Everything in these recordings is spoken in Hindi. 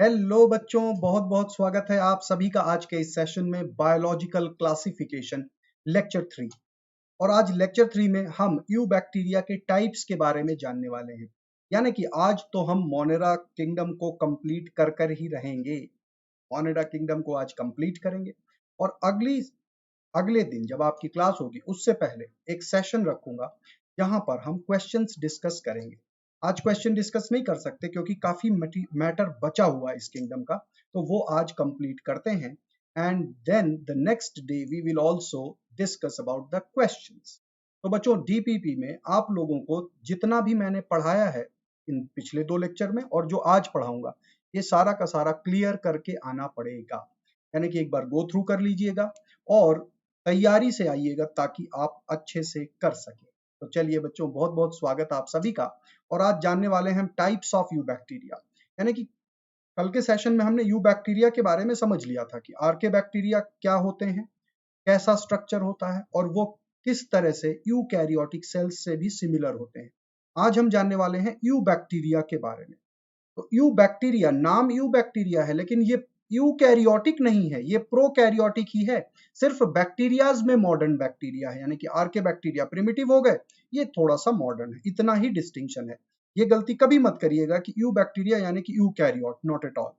हेलो बच्चों, बहुत बहुत स्वागत है आप सभी का आज के इस सेशन में बायोलॉजिकल क्लासिफिकेशन लेक्चर 3। और आज लेक्चर 3 में हम यू बैक्टीरिया के टाइप्स के बारे में जानने वाले हैं। यानी कि आज तो हम मोनेरा किंगडम को कंप्लीट कर कर ही रहेंगे। मोनेरा किंगडम को आज कंप्लीट करेंगे और अगले दिन जब आपकी क्लास होगी उससे पहले एक सेशन रखूंगा जहां पर हम क्वेश्चंस डिस्कस करेंगे। आज क्वेश्चन डिस्कस नहीं कर सकते क्योंकि काफी मैटर बचा हुआ है इस किंगडम का, तो वो आज कंप्लीट करते हैं and then the next day we will also discuss about the questions. तो बच्चों, डीपीपी में आप लोगों को जितना भी मैंने पढ़ाया है इन पिछले 2 लेक्चर में और जो आज पढ़ाऊंगा, ये सारा का सारा क्लियर करके आना पड़ेगा। यानी कि एक बार गो थ्रू कर लीजिएगा और तैयारी से आइएगा ताकि आप अच्छे से कर सकें। तो चलिए बच्चों, बहुत बहुत स्वागत आप सभी का। और आज जानने वाले हैं टाइप्स ऑफ यू बैक्टीरिया। यानी कि कल के सेशन में हमने यू बैक्टीरिया के बारे में समझ लिया था कि आर्के बैक्टीरिया क्या होते हैं, कैसा स्ट्रक्चर होता है और वो किस तरह से यूकैरियोटिक सेल्स से भी सिमिलर होते हैं। आज हम जानने वाले हैं यू बैक्टीरिया के बारे में। तो यू बैक्टीरिया, नाम यू बैक्टीरिया है लेकिन ये यूकैरियोटिक नहीं है, ये प्रोकैरियोटिक ही है। सिर्फ बैक्टीरियाज में मॉडर्न बैक्टीरिया है, यानी कि आर्के बैक्टीरिया प्रिमिटिव हो गए, ये थोड़ा सा मॉडर्न है, इतना ही डिस्टिंक्शन है। ये गलती कभी मत करिएगा कि यू बैक्टीरिया यानी कि यूकैरियोट, नॉट एट ऑल।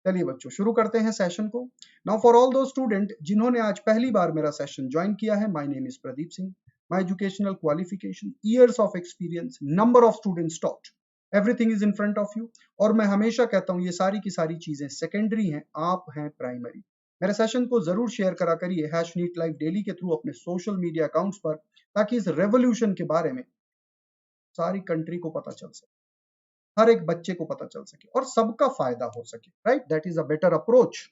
चलिए बच्चों, शुरू करते हैं सेशन को। नाउ फॉर ऑल दो स्टूडेंट जिन्होंने आज पहली बार मेरा सेशन ज्वाइन किया है, my name is Pradeep Singh. My educational qualification, years of experience, number of students taught, everything is in front of you. और मैं हमेशा कहता हूं ये सारी की सारी चीजें सेकेंडरी हैं, आप हैं प्राइमरी। मेरे सेशन को जरूर शेयर करा करिए हैश नीट लाइफ डेली के थ्रू अपने सोशल मीडिया अकाउंट्स पर, ताकि इस रेवोल्यूशन के बारे में सारी कंट्री को पता चल सके, हर एक बच्चे को पता चल सके और सबका फायदा हो सके। Right, that is a better approach.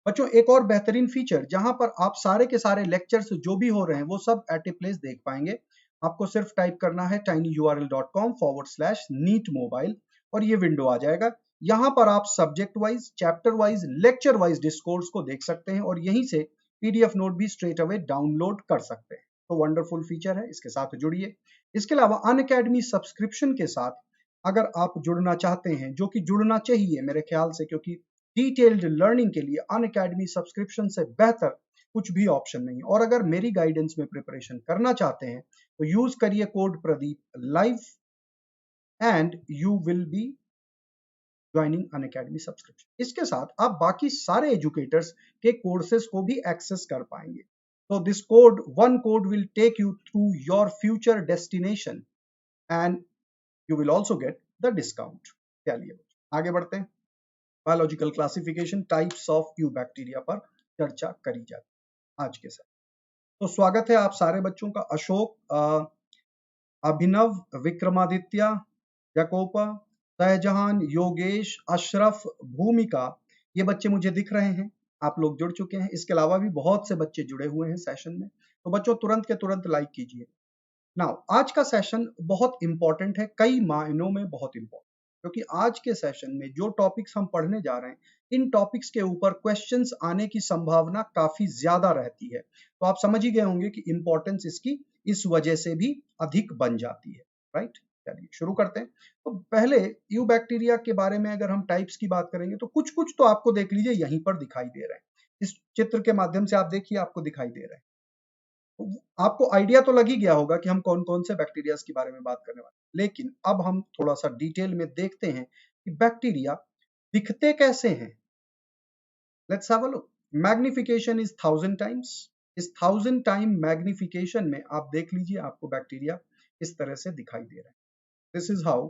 बच्चों, एक और बेहतरीन फीचर जहां पर आप सारे के सारे लेक्चर्स जो भी हो रहे हैं वो सब एट ए प्लेस देख पाएंगे। आपको सिर्फ टाइप करना है tinyurl.com/neetmobile और ये विंडो आ जाएगा। यहां पर आप subject wise, chapter wise, lecture wise discourse को देख सकते हैं और यहीं से पीडीएफ नोट भी स्ट्रेट अवे डाउनलोड कर सकते हैं। तो वंडरफुल फीचर है, इसके साथ जुड़िए। इसके अलावा अनअकैडमी सब्सक्रिप्शन के साथ अगर आप जुड़ना चाहते हैं, जो कि जुड़ना चाहिए मेरे ख्याल से, क्योंकि डिटेल्ड लर्निंग के लिए अनअकैडमी सब्सक्रिप्शन से बेहतर कुछ भी ऑप्शन नहीं। और अगर मेरी गाइडेंस में प्रिपरेशन करना चाहते हैं तो यूज करिए code Pradeep live and you will be joining Unacademy subscription. इसके साथ आप बाकी सारे एजुकेटर्स के कोर्सेज को भी एक्सेस कर पाएंगे। तो this code, one code will take you through your future destination and you will also get the discount. चलिए आगे बढ़ते हैं। Biological classification types of you bacteria पर चर्चा करी जाती आज के साथ। तो स्वागत है आप सारे बच्चों का। अशोक, अभिनव, विक्रमादित्य, जकोपा, सहजहान, योगेश, अशरफ, भूमिका, ये बच्चे मुझे दिख रहे हैं, आप लोग जुड़ चुके हैं। इसके अलावा भी बहुत से बच्चे जुड़े हुए हैं सेशन में। तो बच्चों तुरंत के तुरंत लाइक कीजिए। नाउ आज का सेशन बहुत इंपॉर्टेंट है, कई मायनों में बहुत इंपॉर्टेंट, क्योंकि आज के सेशन में जो टॉपिक्स हम पढ़ने जा रहे हैं, इन टॉपिक्स के ऊपर क्वेश्चंस आने की संभावना काफी ज्यादा रहती है। तो आप समझ ही गए होंगे कि इंपॉर्टेंस इसकी इस वजह से भी अधिक बन जाती है। राइट, चलिए शुरू करते हैं। तो पहले यू बैक्टीरिया के बारे में अगर हम टाइप्स की बात करेंगे तो कुछ कुछ तो आपको देख लीजिए यहीं पर दिखाई दे रहे हैं। इस चित्र के माध्यम से आप देखिए, आपको दिखाई दे रहे हैं। आपको आइडिया तो लग ही गया होगा कि हम कौन कौन से बैक्टीरियाज के बारे में बात करने वाले हैं। लेकिन अब हम थोड़ा सा डिटेल में देखते हैं कि बैक्टीरिया दिखते कैसे हैं। Let's have a look. Magnification is 1000 times. इस 1000 टाइम मैग्निफिकेशन में आप देख लीजिए, आपको बैक्टीरिया इस तरह से दिखाई दे रहा है। This is how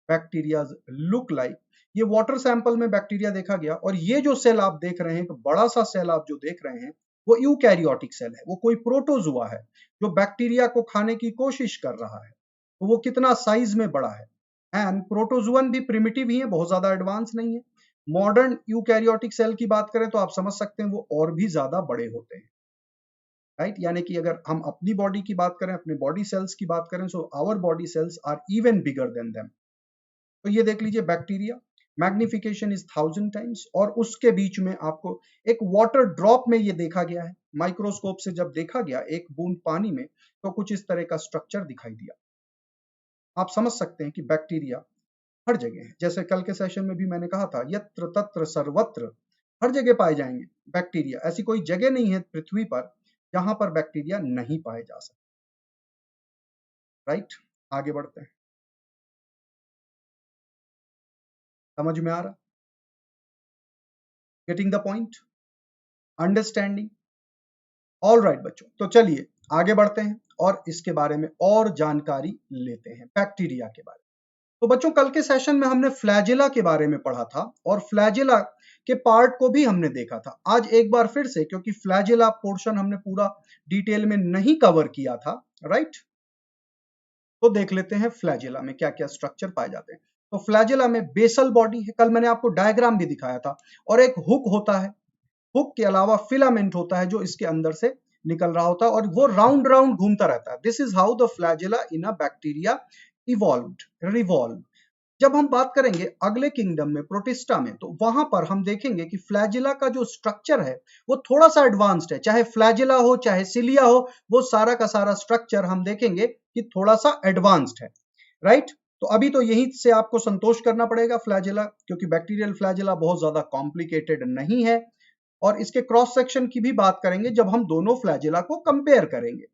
bacteria look like. ये वाटर सैंपल में बैक्टीरिया देखा गया और ये जो सेल आप देख रहे हैं, तो बड़ा सा सेल आप जो देख रहे हैं वो यूकैरियोटिक सेल है, वो कोई प्रोटोजुआ है जो बैक्टीरिया को खाने की कोशिश कर रहा है। तो वो कितना साइज में बड़ा है। एंड प्रोटोजुअन भी प्रिमिटिव ही है, बहुत ज्यादा एडवांस नहीं है। मॉडर्न यूकैरियोटिक सेल की बात करें तो आप समझ सकते हैं वो और भी ज्यादा बड़े होते हैं। राइट, यानी कि अगर हम अपनी बॉडी की बात करें, अपने बॉडी सेल्स की बात करें, so our body cells are even bigger than them. तो ये देख लीजिए बैक्टीरिया, मैग्निफिकेशन इज 1000 टाइम्स। और उसके बीच में आपको एक वाटर ड्रॉप में ये देखा गया है, माइक्रोस्कोप से जब देखा गया एक बूंद पानी में, तो कुछ इस तरह का स्ट्रक्चर दिखाई दिया। आप समझ सकते हैं कि बैक्टीरिया हर जगह है। जैसे कल के सेशन में भी मैंने कहा था, यत्र तत्र सर्वत्र, हर जगह पाए जाएंगे बैक्टीरिया। ऐसी कोई जगह नहीं है पृथ्वी पर जहां पर बैक्टीरिया नहीं पाए जा सकते। राइट, आगे बढ़ते हैं। समझ में आ रहा? Getting the point, understanding? All right बच्चों, तो चलिए आगे बढ़ते हैं और इसके बारे में और जानकारी लेते हैं, बैक्टीरिया के बारे में। तो बच्चों कल के सेशन में हमने फ्लैजेला के बारे में पढ़ा था और फ्लैजेला के पार्ट को भी हमने देखा था। आज एक बार फिर से, क्योंकि फ्लैजेला पोर्शन हमने पूरा डिटेल में नहीं कवर किया था, राइट, तो देख लेते हैं फ्लैजेला में क्या क्या स्ट्रक्चर पाए जाते हैं। तो फ्लैजेला में बेसल बॉडी है, कल मैंने आपको डायग्राम भी दिखाया था, और एक हुक होता है। हुक के अलावा फिलामेंट होता है जो इसके अंदर से निकल रहा होता है और वो राउंड राउंड घूमता रहता है। This is how the flagella in a bacteria evolved, revolve. जब हम बात करेंगे अगले किंगडम में, प्रोटिस्टा में, तो वहां पर हम देखेंगे कि फ्लैजेला का जो स्ट्रक्चर है वो थोड़ा सा एडवांस्ड है। चाहे फ्लैजेला हो चाहे सिलिया हो, वो सारा का सारा स्ट्रक्चर हम देखेंगे कि थोड़ा सा एडवांस्ड है, राइट। तो अभी तो यही से आपको संतोष करना पड़ेगा फ्लैजेला, क्योंकि बैक्टीरियल फ्लैजेला बहुत ज्यादा कॉम्प्लिकेटेड नहीं है। और इसके क्रॉस सेक्शन की भी बात करेंगे जब हम दोनों फ्लैजेला को कंपेयर करेंगे।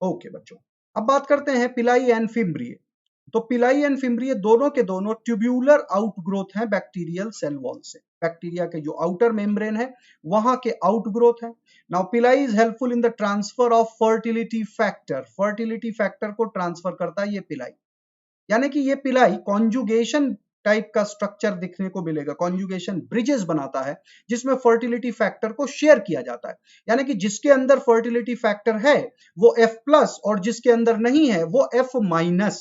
ओके बच्चों, अब बात करते हैं पिलाई एंड फिम्ब्रिए। तो पिलाई एंड फिम्ब्रिए दोनों के दोनों ट्यूब्यूलर आउटग्रोथ हैं बैक्टीरियल सेल वॉल से। बैक्टीरिया के जो आउटर मेम्ब्रेन है वहां के आउटग्रोथ है। नाउ पिलाई is helpful in the transfer of fertility factor. Fertility factor को ट्रांसफर करता है ये पिलाई, यानी कि ये पिलाई कॉन्जुगेशन टाइप का स्ट्रक्चर दिखने को मिलेगा। कॉन्जुगेशन ब्रिजेस बनाता है जिसमें फर्टिलिटी फैक्टर को शेयर किया जाता है, यानी कि जिसके अंदर फर्टिलिटी फैक्टर है वो F+ और जिसके अंदर नहीं है वो F-।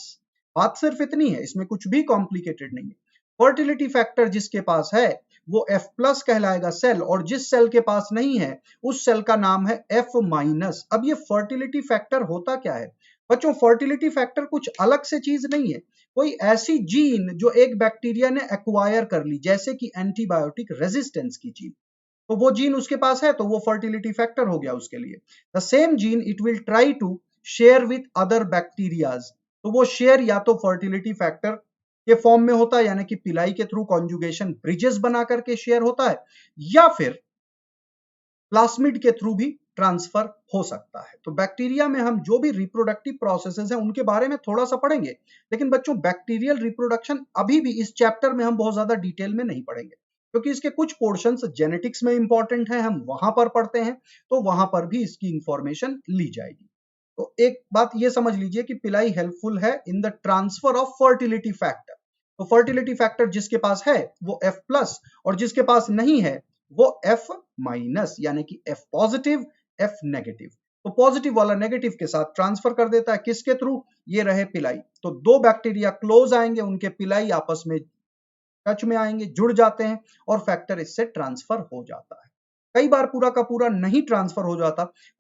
बात सिर्फ इतनी है, इसमें कुछ भी कॉम्प्लिकेटेड नहीं है। फर्टिलिटी फैक्टर जिसके पास है वो F+ कहलाएगा सेल, और जिस सेल के पास नहीं है उस सेल का नाम है F-। अब ये फर्टिलिटी फैक्टर होता क्या है बच्चों? फर्टिलिटी फैक्टर कुछ अलग से चीज नहीं है, कोई ऐसी जीन जो एक बैक्टीरिया ने एक्वायर कर ली, जैसे कि एंटीबायोटिक रेजिस्टेंस की जीन। तो वो जीन उसके पास है तो वो फर्टिलिटी फैक्टर हो गया उसके लिए। The same gene it will try to share with other bacterias. तो वो शेयर या तो फर्टिलिटी फैक्टर के फॉर्म में होता है, यानी कि पिलाई के थ्रू कॉन्जुगेशन ब्रिजेस बना करके शेयर होता है, या फिर प्लास्मिड के थ्रू भी ट्रांसफर हो सकता है। तो बैक्टीरिया में हम जो भी रिप्रोडक्टिव प्रोसेसेस हैं उनके बारे में थोड़ा सा पढ़ेंगे, लेकिन बच्चों बैक्टीरियल रिप्रोडक्शन अभी भी इस चैप्टर में हम बहुत ज्यादा डिटेल में नहीं पढ़ेंगे, क्योंकि इसके कुछ पोर्शंस जेनेटिक्स में इंपॉर्टेंट है, हम वहां पर पढ़ते हैं, तो वहां पर भी इसकी इंफॉर्मेशन ली जाएगी। तो एक बात ये समझ लीजिए कि पिलाई हेल्पफुल है in the transfer of fertility factor. तो फर्टिलिटी फैक्टर जिसके पास है वो F+ और जिसके पास नहीं है वो F-, यानी कि F+, F-। तो पॉजिटिव वाला नेगेटिव के साथ ट्रांसफर कर देता है, किसके थ्रू? ये रहे पिलाई। तो दो बैक्टीरिया क्लोज आएंगे, उनके पिलाई आपस में टच में आएंगे, जुड़ जाते हैं और फैक्टर इससे ट्रांसफर हो जाता है। कई बार पूरा का पूरा नहीं ट्रांसफर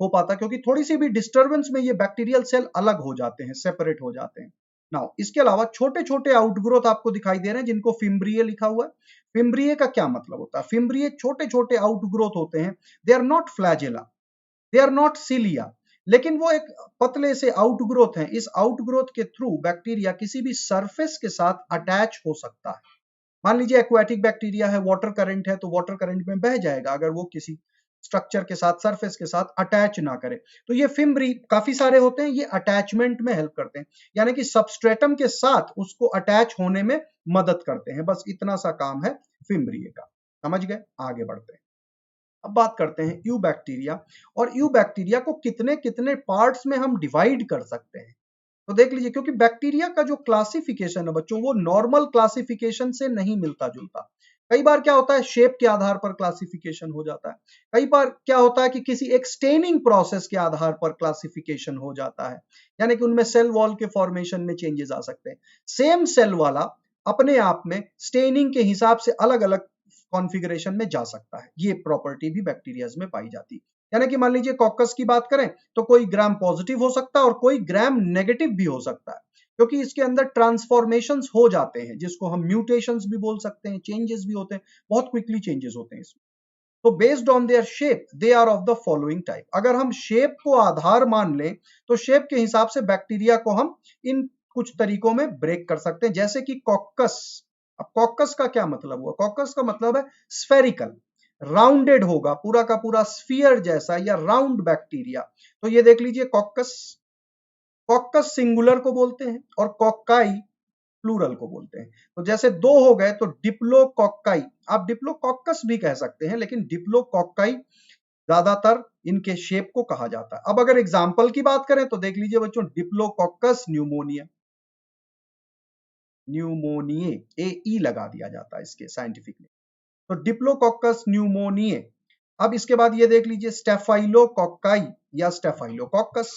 हो पाता, क्योंकि थोड़ी सी भी डिस्टर्बेंस में ये बैक्टीरियल सेल अलग हो जाते हैं, सेपरेट हो जाते हैं। नाउ इसके अलावा छोटे छोटे आउटग्रोथ आपको दिखाई दे रहे हैं जिनको फिम्ब्रिए लिखा हुआ है। फिम्ब्रिए का क्या मतलब होता है? फिम्ब्रिए छोटे छोटे आउटग्रोथ होते हैं। They are not flagella, they are not cilia, लेकिन वो एक पतले से आउटग्रोथ हैं। इस आउटग्रोथ के थ्रू बैक्टीरिया किसी भी सरफेस के साथ अटैच हो सकता है। मान लीजिए एक्वाटिक बैक्टीरिया है, वाटर करंट है, तो वाटर करंट में बह जाएगा अगर वो किसी स्ट्रक्चर के साथ, सरफेस के साथ अटैच ना करे। तो ये फिम्ब्री काफी सारे होते हैं, ये अटैचमेंट में हेल्प करते हैं, यानी कि सबस्ट्रेटम के साथ उसको अटैच होने में मदद करते हैं। बस इतना सा काम है फिम्ब्रिए का। समझ गए? आगे बढ़ते हैं। अब बात करते हैं यू बैक्टीरिया, और यू बैक्टीरिया को कितने कितने पार्ट्स में हम डिवाइड कर सकते हैं। तो देख लीजिए, क्योंकि बैक्टीरिया का जो क्लासिफिकेशन है बच्चों वो नॉर्मल क्लासिफिकेशन से नहीं मिलता जुलता। कई बार क्या होता है, शेप के आधार पर क्लासिफिकेशन हो जाता है। कई बार क्या होता है कि किसी एक स्टेनिंग प्रोसेस के आधार पर क्लासिफिकेशन हो जाता है, यानी कि उनमें सेल वॉल के फॉर्मेशन में चेंजेस आ सकते हैं। सेम सेल वाला अपने आप में स्टेनिंग के हिसाब से अलग अलग कॉन्फ़िगरेशन में जा सकता है। ये प्रॉपर्टी भी बैक्टीरियाज में पाई जाती है। यानी कि मान लीजिए कॉकस की बात करें तो कोई ग्राम पॉजिटिव हो सकता है और कोई ग्राम नेगेटिव भी हो सकता है, क्योंकि इसके अंदर ट्रांसफॉर्मेशंस हो जाते हैं, जिसको हम म्यूटेशंस भी बोल सकते हैं, चेंजेस भी होते हैं, बहुत क्विकली चेंजेस होते हैं इसमें। तो based on their shape they are of the following type. अगर हम शेप को आधार मान लें तो शेप के हिसाब से बैक्टीरिया को हम इन कुछ तरीकों में ब्रेक कर सकते हैं, जैसे कि कॉकस अब कॉकस का क्या मतलब हुआ? कॉकस का मतलब है स्फेरिकल, राउंडेड होगा, पूरा का पूरा स्फीयर जैसा या राउंड बैक्टीरिया। तो ये देख लीजिए कॉकस, कॉकस सिंगुलर को बोलते हैं और कॉकाई प्लूरल को बोलते हैं। तो जैसे दो हो गए तो डिप्लोकॉकाई, आप डिप्लोकॉकस भी कह सकते हैं, लेकिन डिप्लोकॉकाई ज्यादातर इनके शेप को कहा जाता है। अब अगर एग्जाम्पल की बात करें तो देख लीजिए बच्चों, डिप्लोकॉकस न्यूमोनिया, न्यूमोनिए, ए ई लगा दिया जाता है इसके साइंटिफिक में, तो डिप्लोकॉकस न्यूमोनिए। अब इसके बाद ये देख लीजिए स्टेफाइलोकॉकाई या स्टेफाइलोकॉकस,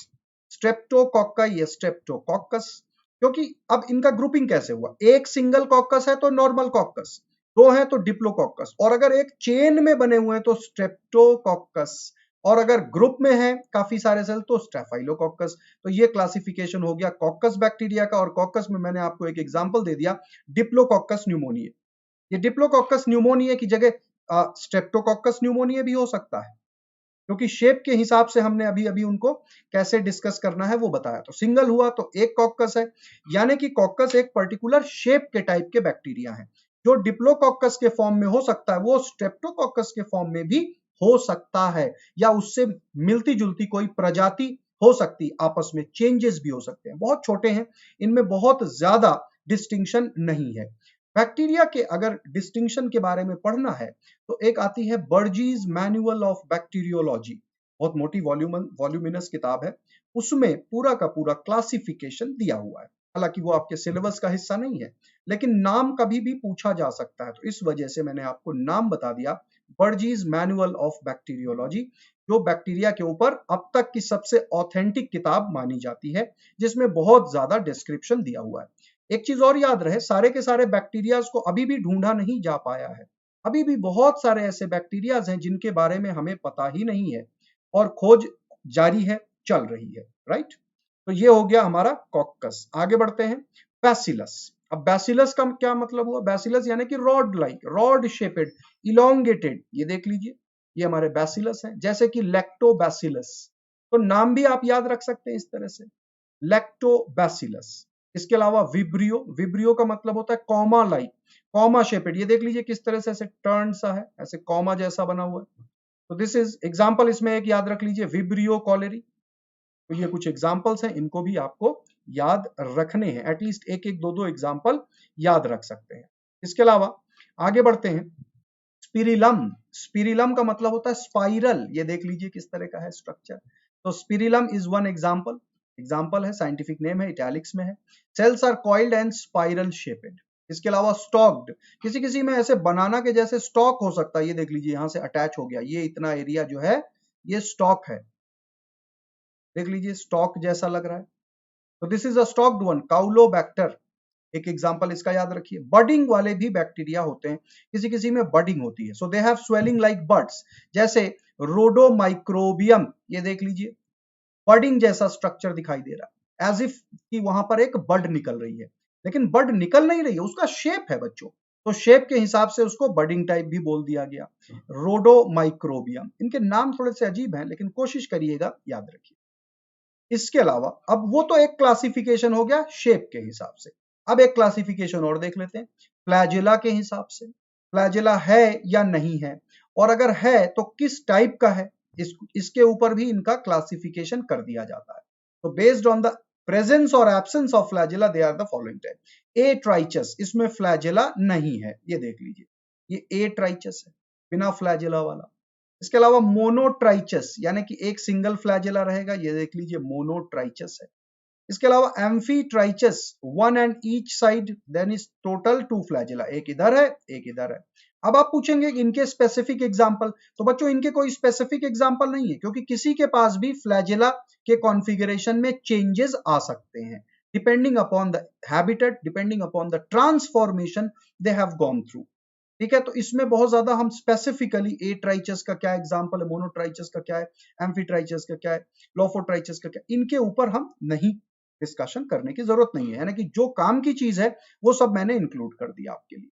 स्ट्रेप्टोकॉकाई या स्ट्रेप्टोकॉकस। क्योंकि अब इनका ग्रुपिंग कैसे हुआ, एक सिंगल कॉकस है तो नॉर्मल कॉकस, दो है तो डिप्लोकॉकस, और अगर एक चेन में बने हुए हैं तो स्ट्रेप्टोकॉकस, और अगर ग्रुप में है काफी सारे सेल तो स्टेफाइलोकॉकस। तो ये क्लासिफिकेशन हो गया कॉकस बैक्टीरिया का, और कॉकस में मैंने आपको एक एग्जांपल दे दिया, डिप्लोकॉकस न्यूमोनिया। ये डिप्लोकॉकस न्यूमोनिया की जगह स्ट्रेप्टोकॉकस न्यूमोनिया भी हो सकता है, क्योंकि शेप के हिसाब से हमने अभी अभी उनको कैसे डिस्कस करना है वो बताया। तो सिंगल हुआ तो एक कॉकस है, यानी कि कॉकस एक पर्टिकुलर शेप के टाइप के बैक्टीरिया है। जो डिप्लोकॉकस के फॉर्म में हो सकता है वो स्ट्रेप्टोकॉकस के फॉर्म में भी हो सकता है, या उससे मिलती जुलती कोई प्रजाति हो सकती, आपस में चेंजेस भी हो सकते हैं, बहुत छोटे हैं, इनमें बहुत ज्यादा डिस्टिंक्शन नहीं है। बैक्टीरिया के अगर डिस्टिंक्शन के बारे में पढ़ना है तो एक आती है बर्जीज मैनुअल ऑफ बैक्टीरियोलॉजी, बहुत मोटी वॉल्यूमिनस किताब है, उसमें पूरा का पूरा क्लासिफिकेशन दिया हुआ है। हालांकि वो आपके सिलेबस का हिस्सा नहीं है, लेकिन नाम कभी भी पूछा जा सकता है, तो इस वजह से मैंने आपको नाम बता दिया, बर्जीज मैनुअल ऑफ बैक्टीरियोलॉजी, जो बैक्टीरिया के ऊपर अब तक की सबसे ऑथेंटिक किताब मानी जाती है, जिसमें बहुत ज्यादा डिस्क्रिप्शन दिया हुआ है। एक चीज और याद रहे, सारे के सारे बैक्टीरियाज को अभी भी ढूंढा नहीं जा पाया है, अभी भी बहुत सारे ऐसे बैक्टीरियाज हैं जिनके बारे में हमें पता ही नहीं है, और खोज जारी है, चल रही है, राइट। तो ये हो गया हमारा कॉकस। आगे बढ़ते हैं, बैसिलस। अब बैसिलस का क्या मतलब हुआ? बैसिलस यानी कि rod like, rod shaped, elongated, ये देख लीजिए, ये हमारे बैसिलस हैं, जैसे कि लैक्टोबैसिलस। तो नाम भी आप याद रख सकते हैं इस तरह से, लैक्टोबैसिलस। इसके अलावा विब्रियो, विब्रियो का मतलब होता है कॉमा लाइक, कॉमा शेपेड, ये देख लीजिए किस तरह से ऐसे टर्न सा है, ऐसे कॉमा जैसा बना हुआ है। तो दिस इज एग्जांपल, इसमें एक याद रख लीजिए विब्रियो कॉलेरी। तो ये कुछ एग्जांपल्स हैं, इनको भी आपको याद रखने हैं, एटलीस्ट एक एक दो दो एग्जांपल याद रख सकते हैं। इसके अलावा आगे बढ़ते हैं, स्पिरिलम। स्पिरिलम का मतलब होता है स्पाइरल, ये देख लीजिए किस तरह का है स्ट्रक्चर। तो spirillum is one example, example है, साइंटिफिक नेम है, इटैलिक्स में है। Cells are coiled and spiral shaped. इसके अलावा स्टॉक्ड, किसी किसी में ऐसे बनाना के जैसे स्टॉक हो सकता है, ये देख लीजिए यहां से अटैच हो गया, ये इतना एरिया जो है ये स्टॉक है, देख लीजिए स्टॉक जैसा लग रहा है। तो this is a stalked one, caulobacter एक एग्जांपल इसका याद रखिए। बडिंग वाले भी बैक्टीरिया होते हैं, किसी किसी में बडिंग होती है, so they have swelling like buds, जैसे रोडोमाइक्रोबियम, ये देख लीजिए बडिंग जैसा स्ट्रक्चर दिखाई दे रहा है, एज इफ कि वहां पर एक बड निकल रही है, लेकिन बड निकल नहीं रही है, उसका शेप है बच्चों, तो शेप के हिसाब से उसको बडिंग टाइप भी बोल दिया गया, रोडोमाइक्रोबियम। इनके नाम थोड़े से अजीब हैं, लेकिन कोशिश करिएगा याद रखिए। इसके अलावा अब वो तो एक क्लासिफिकेशन हो गया शेप के हिसाब से, अब एक क्लासिफिकेशन और देख लेते हैं फ्लैजेला के हिसाब से, फ्लैजेला है या नहीं है, और अगर है तो किस टाइप का है, इसके ऊपर भी इनका क्लासिफिकेशन कर दिया जाता है। तो बेस्ड ऑन द प्रेजेंस और absence of flagella they are the following type. Atrichous, इसमें फ्लैजेला नहीं है, ये देख लीजिए, ये ए ट्राइचस है, बिना फ्लैजेला वाला। इसके अलावा मोनोट्राइचस, यानी कि एक सिंगल फ्लैजेला रहेगा, ये देख लीजिए मोनोट्राइचस है। इसके अलावा amphitrichous, one and each side, then is total two flagella, एक इधर है एक इधर है। अब आप पूछेंगे इनके स्पेसिफिक एग्जांपल, तो बच्चों इनके कोई स्पेसिफिक एग्जांपल नहीं है, क्योंकि किसी के पास भी फ्लैजेला के कॉन्फ़िगरेशन में चेंजेस आ सकते हैं, depending upon the habitat, depending upon the transformation they have gone through. ठीक है, तो इसमें बहुत ज्यादा हम स्पेसिफिकली ए ट्राइचस का क्या एग्जांपल है, मोनोट्राइचस का क्या है, एम्फीट्राइचस का क्या है, लोफोट्राइचस का क्या, इनके ऊपर हम नहीं डिस्कशन करने की जरूरत नहीं है, यानी कि जो काम की चीज है वो सब मैंने इंक्लूड कर दिया आपके लिए।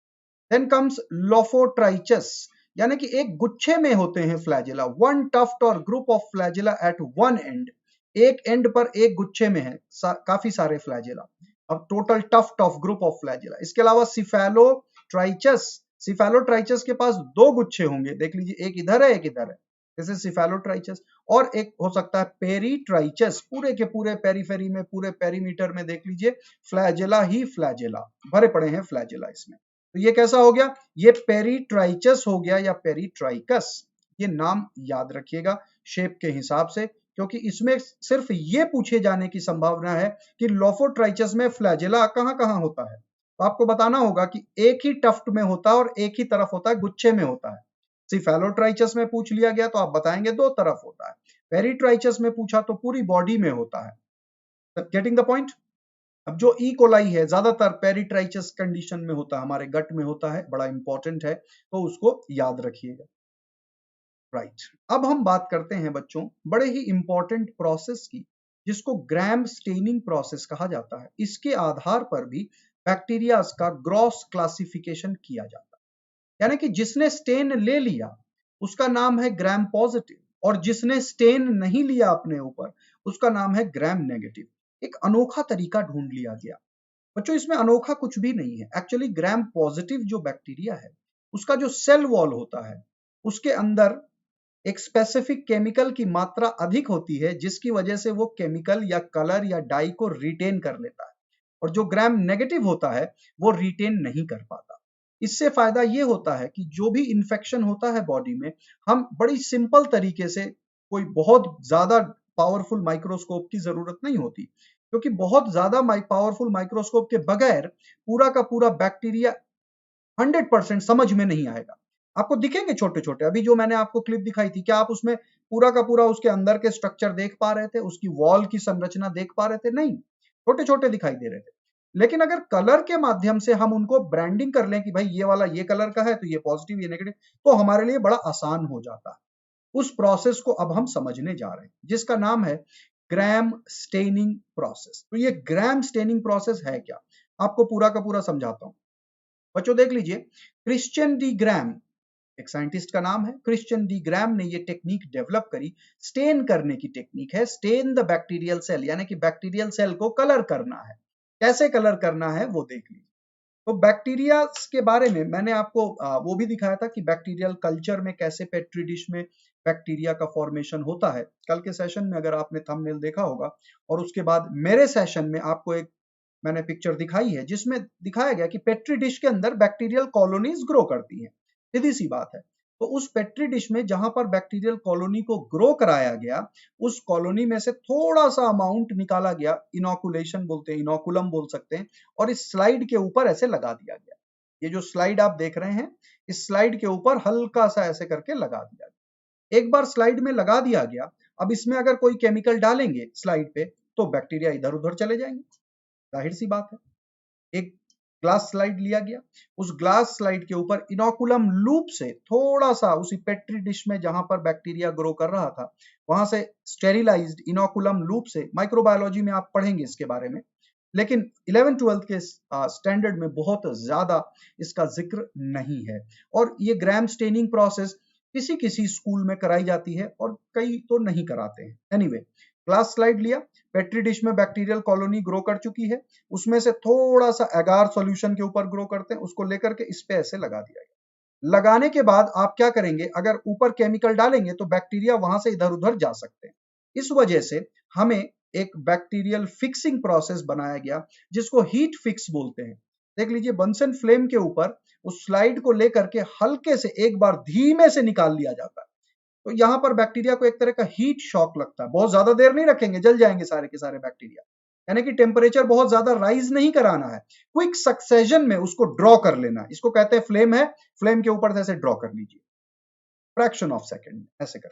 देन कम्स लोफोट्राइचस, यानी कि एक गुच्छे में होते हैं फ्लैजेला, वन टफ्ट और group of flagella at one end, एक एंड पर एक गुच्छे में है काफी सारे फ्लैजेला, अब total tuft of group of flagella. इसके अलावा सिफेलो सिफेलोट्राइचस, सिफेलोट्राइचस के पास दो गुच्छे होंगे, देख लीजिए, एक इधर है एक इधर है, जैसे सिफेलोट्राइचस। और एक हो सकता है पेरीट्राइचस, पूरे के पूरे पेरीफेरी में, पूरे पेरीमीटर में देख लीजिए फ्लैजेला ही फ्लैजेला भरे पड़े हैं, फ्लैजेला इसमें। तो ये कैसा हो गया, ये पेरीट्राइचस हो गया या पेरीट्राइकस। ये नाम याद रखिएगा शेप के हिसाब से, क्योंकि इसमें सिर्फ ये पूछे जाने की संभावना है कि लोफोट्राइचस में फ्लैजेला कहां कहां होता है। तो आपको बताना होगा कि एक ही टफ्ट में होता है और एक ही तरफ होता है, गुच्छे में होता है। सिफेलोट्राइचस में पूछ लिया गया तो आप बताएंगे दो तरफ होता है, पेरीट्राइचस में पूछा तो पूरी बॉडी में होता है। Getting the point. अब जो ई कोलाई है ज्यादातर पेरीट्राइचस कंडीशन में होता है, हमारे गट में होता है, बड़ा इंपॉर्टेंट है, तो उसको याद रखिएगा। राइट, अब हम बात करते हैं बच्चों बड़े ही इंपॉर्टेंट प्रोसेस की, जिसको ग्राम स्टेनिंग प्रोसेस कहा जाता है। इसके आधार पर भी बैक्टीरिया का ग्रॉस क्लासिफिकेशन किया जाता है, यानी कि जिसने स्टेन ले लिया उसका नाम है ग्राम पॉजिटिव, और जिसने स्टेन नहीं लिया अपने ऊपर उसका नाम है ग्राम नेगेटिव। एक अनोखा तरीका ढूंढ लिया गया बच्चों, इसमें अनोखा कुछ भी नहीं है। एक्चुअली ग्राम पॉजिटिव जो बैक्टीरिया है उसका जो सेल वॉल होता है उसके अंदर एक स्पेसिफिक केमिकल की मात्रा अधिक होती है, जिसकी वजह से वो केमिकल या कलर या डाई को रिटेन कर लेता है, और जो ग्राम नेगेटिव होता है वो रिटेन नहीं कर पाता। इससे फायदा ये होता है कि जो भी इंफेक्शन होता है बॉडी में, हम बड़ी सिंपल तरीके से, कोई बहुत ज्यादा पावरफुल माइक्रोस्कोप की जरूरत नहीं होती, क्योंकि बहुत ज्यादा पावरफुल माइक्रोस्कोप के बगैर पूरा का पूरा बैक्टीरिया 100% समझ में नहीं आएगा। आपको दिखेंगे छोटे छोटे, अभी जो मैंने आपको क्लिप दिखाई थी, क्या आप उसमें पूरा का पूरा उसके अंदर के स्ट्रक्चर देख पा रहे थे, उसकी वॉल की संरचना देख पा रहे थे? नहीं, छोटे छोटे दिखाई दे रहे थे। लेकिन अगर कलर के माध्यम से हम उनको ब्रांडिंग कर लें कि भाई ये वाला ये कलर का है तो ये पॉजिटिव ये नेगेटिव, तो हमारे लिए बड़ा आसान हो जाता है। उस प्रोसेस को अब हम समझने जा रहे हैं, जिसका नाम है ग्राम स्टेनिंग प्रोसेस। तो ये ग्राम स्टेनिंग प्रोसेस है क्या, आपको पूरा का पूरा समझाता हूं। बच्चों देख लीजिए, क्रिश्चियन डी ग्राम एक साइंटिस्ट का नाम है, क्रिश्चियन डी ग्राम ने ये टेक्निक डेवलप करी। स्टेन करने की टेक्निक है, स्टेन द बैक्टीरियल सेल, यानी कि बैक्टीरियल सेल को कलर करना है। कैसे कलर करना है वो देख लीजिए। तो बैक्टीरिया के बारे में मैंने आपको वो भी दिखाया था कि बैक्टीरियल कल्चर में कैसे पेट्री डिश में बैक्टीरिया का फॉर्मेशन होता है। कल के सेशन में अगर आपने थंबनेल देखा होगा, और उसके बाद मेरे सेशन में आपको एक मैंने पिक्चर दिखाई है जिसमें दिखाया गया कि पेट्री डिश के अंदर बैक्टीरियल कॉलोनीज ग्रो करती हैं। सीधी सी बात है। तो उस पेट्री डिश में जहां पर बैक्टीरियल कॉलोनी को ग्रो कराया गया, उस कॉलोनी में से थोड़ा सा अमाउंट निकाला गया, इनोकुलेशन बोलते हैं, इनोकुलम बोल सकते हैं, और इस स्लाइड के ऊपर ऐसे लगा दिया गया। ये जो स्लाइड आप देख रहे हैं, इस स्लाइड के ऊपर हल्का सा ऐसे करके लगा दिया गया। एक बार स्लाइड में लगा दिया गया, अब इसमें अगर कोई केमिकल डालेंगे स्लाइड पे तो बैक्टीरिया इधर उधर चले जाएंगे, जाहिर सी बात है। एक ग्लास स्लाइड लिया गया, उस ग्लास स्लाइड के ऊपर इनोकुलम लूप से थोड़ा सा उसी पेट्री डिश में जहां पर बैक्टीरिया ग्रो कर रहा था वहां से स्टेरिलाइज्ड इनोकुलम लूप से, माइक्रोबायोलॉजी में आप पढ़ेंगे इसके बारे में, लेकिन 11th-12th के स्टैंडर्ड में बहुत ज्यादा इसका जिक्र नहीं है। और ये ग्राम स्टेनिंग प्रोसेस किसी किसी स्कूल में कराई जाती है और कई तो नहीं कराते हैं। एनीवे, ग्लास स्लाइड लिया, पेट्री डिश में बैक्टीरियल कॉलोनी ग्रो कर चुकी है, उसमें से थोड़ा सा एगार सॉल्यूशन के ऊपर ग्रो करते हैं, उसको लेकर के इस पे ऐसे लगा दिया गया। लगाने के बाद आप क्या करेंगे, अगर ऊपर केमिकल डालेंगे तो बैक्टीरिया वहां से इधर उधर जा सकते हैं। इस वजह से हमें एक बैक्टीरियल फिक्सिंग प्रोसेस बनाया गया, जिसको हीट फिक्स बोलते हैं। देख लीजिए, बंसन फ्लेम के ऊपर उस स्लाइड को लेकर के हल्के से एक बार धीमे से निकाल लिया जाता है। तो यहां पर बैक्टीरिया को एक तरह का हीट शॉक लगता है, बहुत ज्यादा देर नहीं रखेंगे, जल जाएंगे सारे के सारे बैक्टीरिया, यानी कि टेम्परेचर बहुत ज्यादा राइज नहीं कराना है, क्विक सक्सेशन में उसको ड्रॉ कर लेना। इसको कहते हैं फ्लेम है, फ्लेम के ऊपर से ऐसे ड्रॉ कर लीजिए, फ्रैक्शन ऑफ सेकेंड ऐसे कर,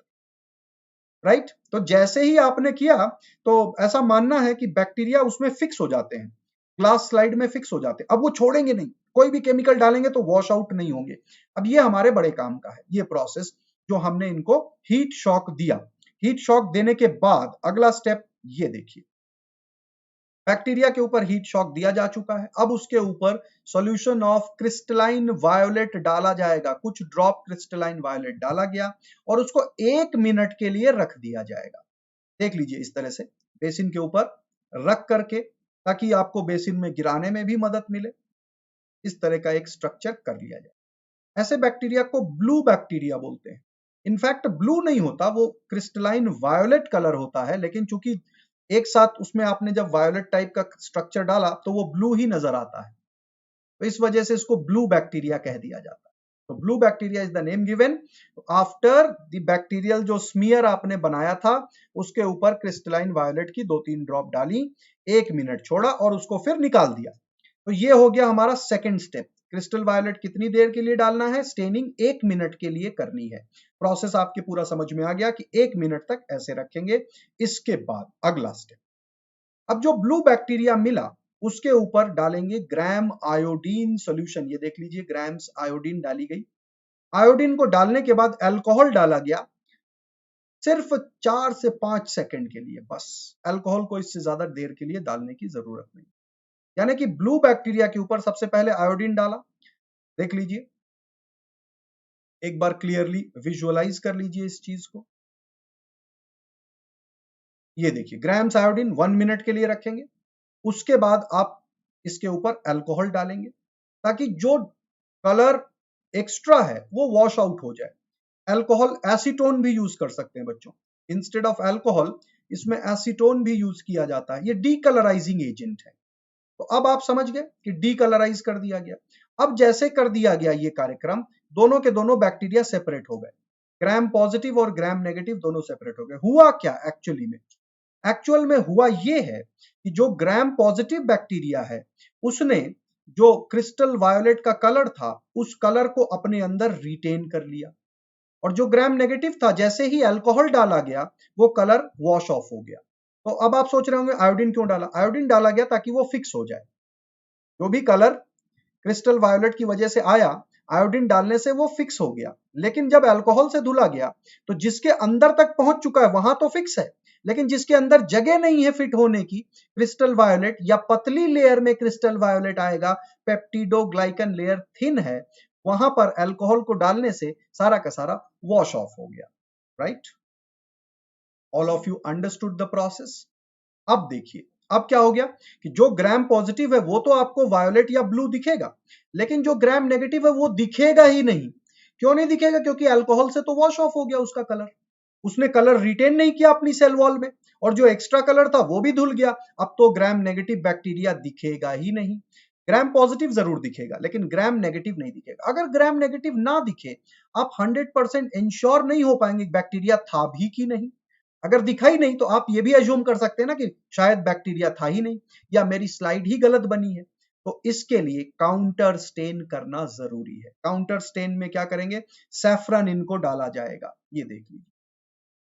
राइट। तो जैसे ही आपने किया तो ऐसा मानना है कि बैक्टीरिया उसमें फिक्स हो जाते हैं, ग्लास स्लाइड में फिक्स हो जाते हैं। अब वो छोड़ेंगे नहीं, कोई भी केमिकल डालेंगे तो वॉश आउट नहीं होंगे। अब ये हमारे बड़े काम का है ये प्रोसेस, जो हमने इनको हीट शॉक दिया। हीट शॉक देने के बाद अगला स्टेप ये देखिए, बैक्टीरिया के ऊपर हीट शॉक दिया जा चुका है। अब उसके ऊपर सॉल्यूशन ऑफ क्रिस्टलाइन वायोलेट डाला जाएगा, कुछ ड्रॉप क्रिस्टलाइन वायोलेट डाला गया और उसको 1 मिनट के लिए रख दिया जाएगा। देख लीजिए, इस तरह से बेसिन के ऊपर रख करके, ताकि आपको बेसिन में गिराने में भी मदद मिले। इस तरह का एक स्ट्रक्चर कर लिया जाए। ऐसे बैक्टीरिया को ब्लू बैक्टीरिया बोलते हैं। इनफैक्ट ब्लू नहीं होता, वो क्रिस्टलाइन वायोलेट कलर होता है, लेकिन चूंकि एक साथ उसमें आपने जब वायोलेट टाइप का स्ट्रक्चर डाला तो वो ब्लू ही नजर आता है, तो इस वजह से इसको ब्लू बैक्टीरिया कह दिया जाता है। तो blue bacteria is the name given after the bacterial जो स्मीयर आपने बनाया था उसके ऊपर क्रिस्टलाइन वायोलेट की 2-3 ड्रॉप डाली, 1 मिनट छोड़ा और उसको फिर निकाल दिया। तो ये हो गया हमारा सेकंड स्टेप। क्रिस्टल वायोलेट कितनी देर के लिए डालना है? स्टेनिंग 1 मिनट के लिए करनी है। प्रोसेस आपके पूरा समझ में आ गया कि 1 मिनट तक ऐसे रखेंगे। इसके बाद अगला स्टेप, अब जो ब्लू बैक्टीरिया मिला उसके ऊपर डालेंगे ग्राम आयोडीन सॉल्यूशन। ये देख लीजिए, ग्राम्स आयोडीन डाली गई। आयोडीन को डालने के बाद अल्कोहल डाला गया, सिर्फ 4 से 5 सेकंड के लिए बस। अल्कोहल को इससे ज्यादा देर के लिए डालने की जरूरत नहीं। यानी कि ब्लू बैक्टीरिया के ऊपर सबसे पहले आयोडीन डाला, देख लीजिए, एक बार क्लियरली विजुअलाइज कर लीजिए इस चीज को। ये देखिए, ग्राम्स आयोडीन 1 मिनट के लिए रखेंगे। उसके बाद आप इसके ऊपर अल्कोहल डालेंगे ताकि जो कलर एक्स्ट्रा है वो वॉश आउट हो जाए। अल्कोहल एसीटोन भी यूज कर सकते हैं बच्चों, इंस्टेड ऑफ अल्कोहल इसमें एसीटोन भी यूज किया जाता है। ये डीकलराइजिंग एजेंट है। तो अब आप समझ गए कि डीकलराइज कर दिया गया। अब जैसे कर दिया गया ये कार्यक्रम, दोनों के दोनों बैक्टीरिया सेपरेट हो गए। ग्राम पॉजिटिव और ग्राम नेगेटिव दोनों सेपरेट हो गए। हुआ क्या एक्चुअली में? एक्चुअल में हुआ ये है कि जो ग्राम पॉजिटिव बैक्टीरिया है उसने जो क्रिस्टल वायोलेट का कलर था उस कलर को अपने अंदर रिटेन कर लिया, और जो ग्राम नेगेटिव था जैसे ही अल्कोहल डाला गया वो कलर वॉश ऑफ हो गया। तो अब आप सोच रहे होंगे आयोडीन क्यों डाला? आयोडीन डाला गया ताकि वो फिक्स हो जाए। जो भी कलर क्रिस्टल वायोलेट की वजह से आया, आयोडीन डालने से वो फिक्स हो गया। लेकिन जब अल्कोहल से धुला गया तो जिसके अंदर तक पहुंच चुका है वहां तो फिक्स है, लेकिन जिसके अंदर जगह नहीं है फिट होने की, क्रिस्टल वायोलेट या पतली लेयर में क्रिस्टल वायोलेट आएगा, पेप्टिडोग्लाइकन लेयर थिन है, वहां पर अल्कोहल को डालने से सारा का सारा वॉश ऑफ हो गया। Right? All of you understood the process? अब देखिए, अब क्या हो गया कि जो ग्राम पॉजिटिव है वो तो आपको वायोलेट या ब्लू दिखेगा, लेकिन जो ग्राम नेगेटिव है वो दिखेगा ही नहीं। क्यों नहीं दिखेगा? क्योंकि अल्कोहल से तो वॉश ऑफ हो गया उसका कलर, उसने कलर रिटेन नहीं किया अपनी सेल वॉल में, और जो एक्स्ट्रा कलर था वो भी धुल गया। अब तो ग्राम नेगेटिव बैक्टीरिया दिखेगा ही नहीं। ग्राम पॉजिटिव जरूर दिखेगा लेकिन ग्राम नेगेटिव नहीं दिखेगा। अगर ग्राम नेगेटिव ना दिखे, आप 100% इंश्योर नहीं हो पाएंगे बैक्टीरिया था भी कि नहीं। अगर दिखा ही नहीं तो आप ये भी अज्यूम कर सकते हैं ना कि शायद बैक्टीरिया था ही नहीं, या मेरी स्लाइड ही गलत बनी है। तो इसके लिए काउंटर स्टेन करना जरूरी है। काउंटर स्टेन में क्या करेंगे? सैफरन इनको डाला जाएगा। ये देख लीजिए,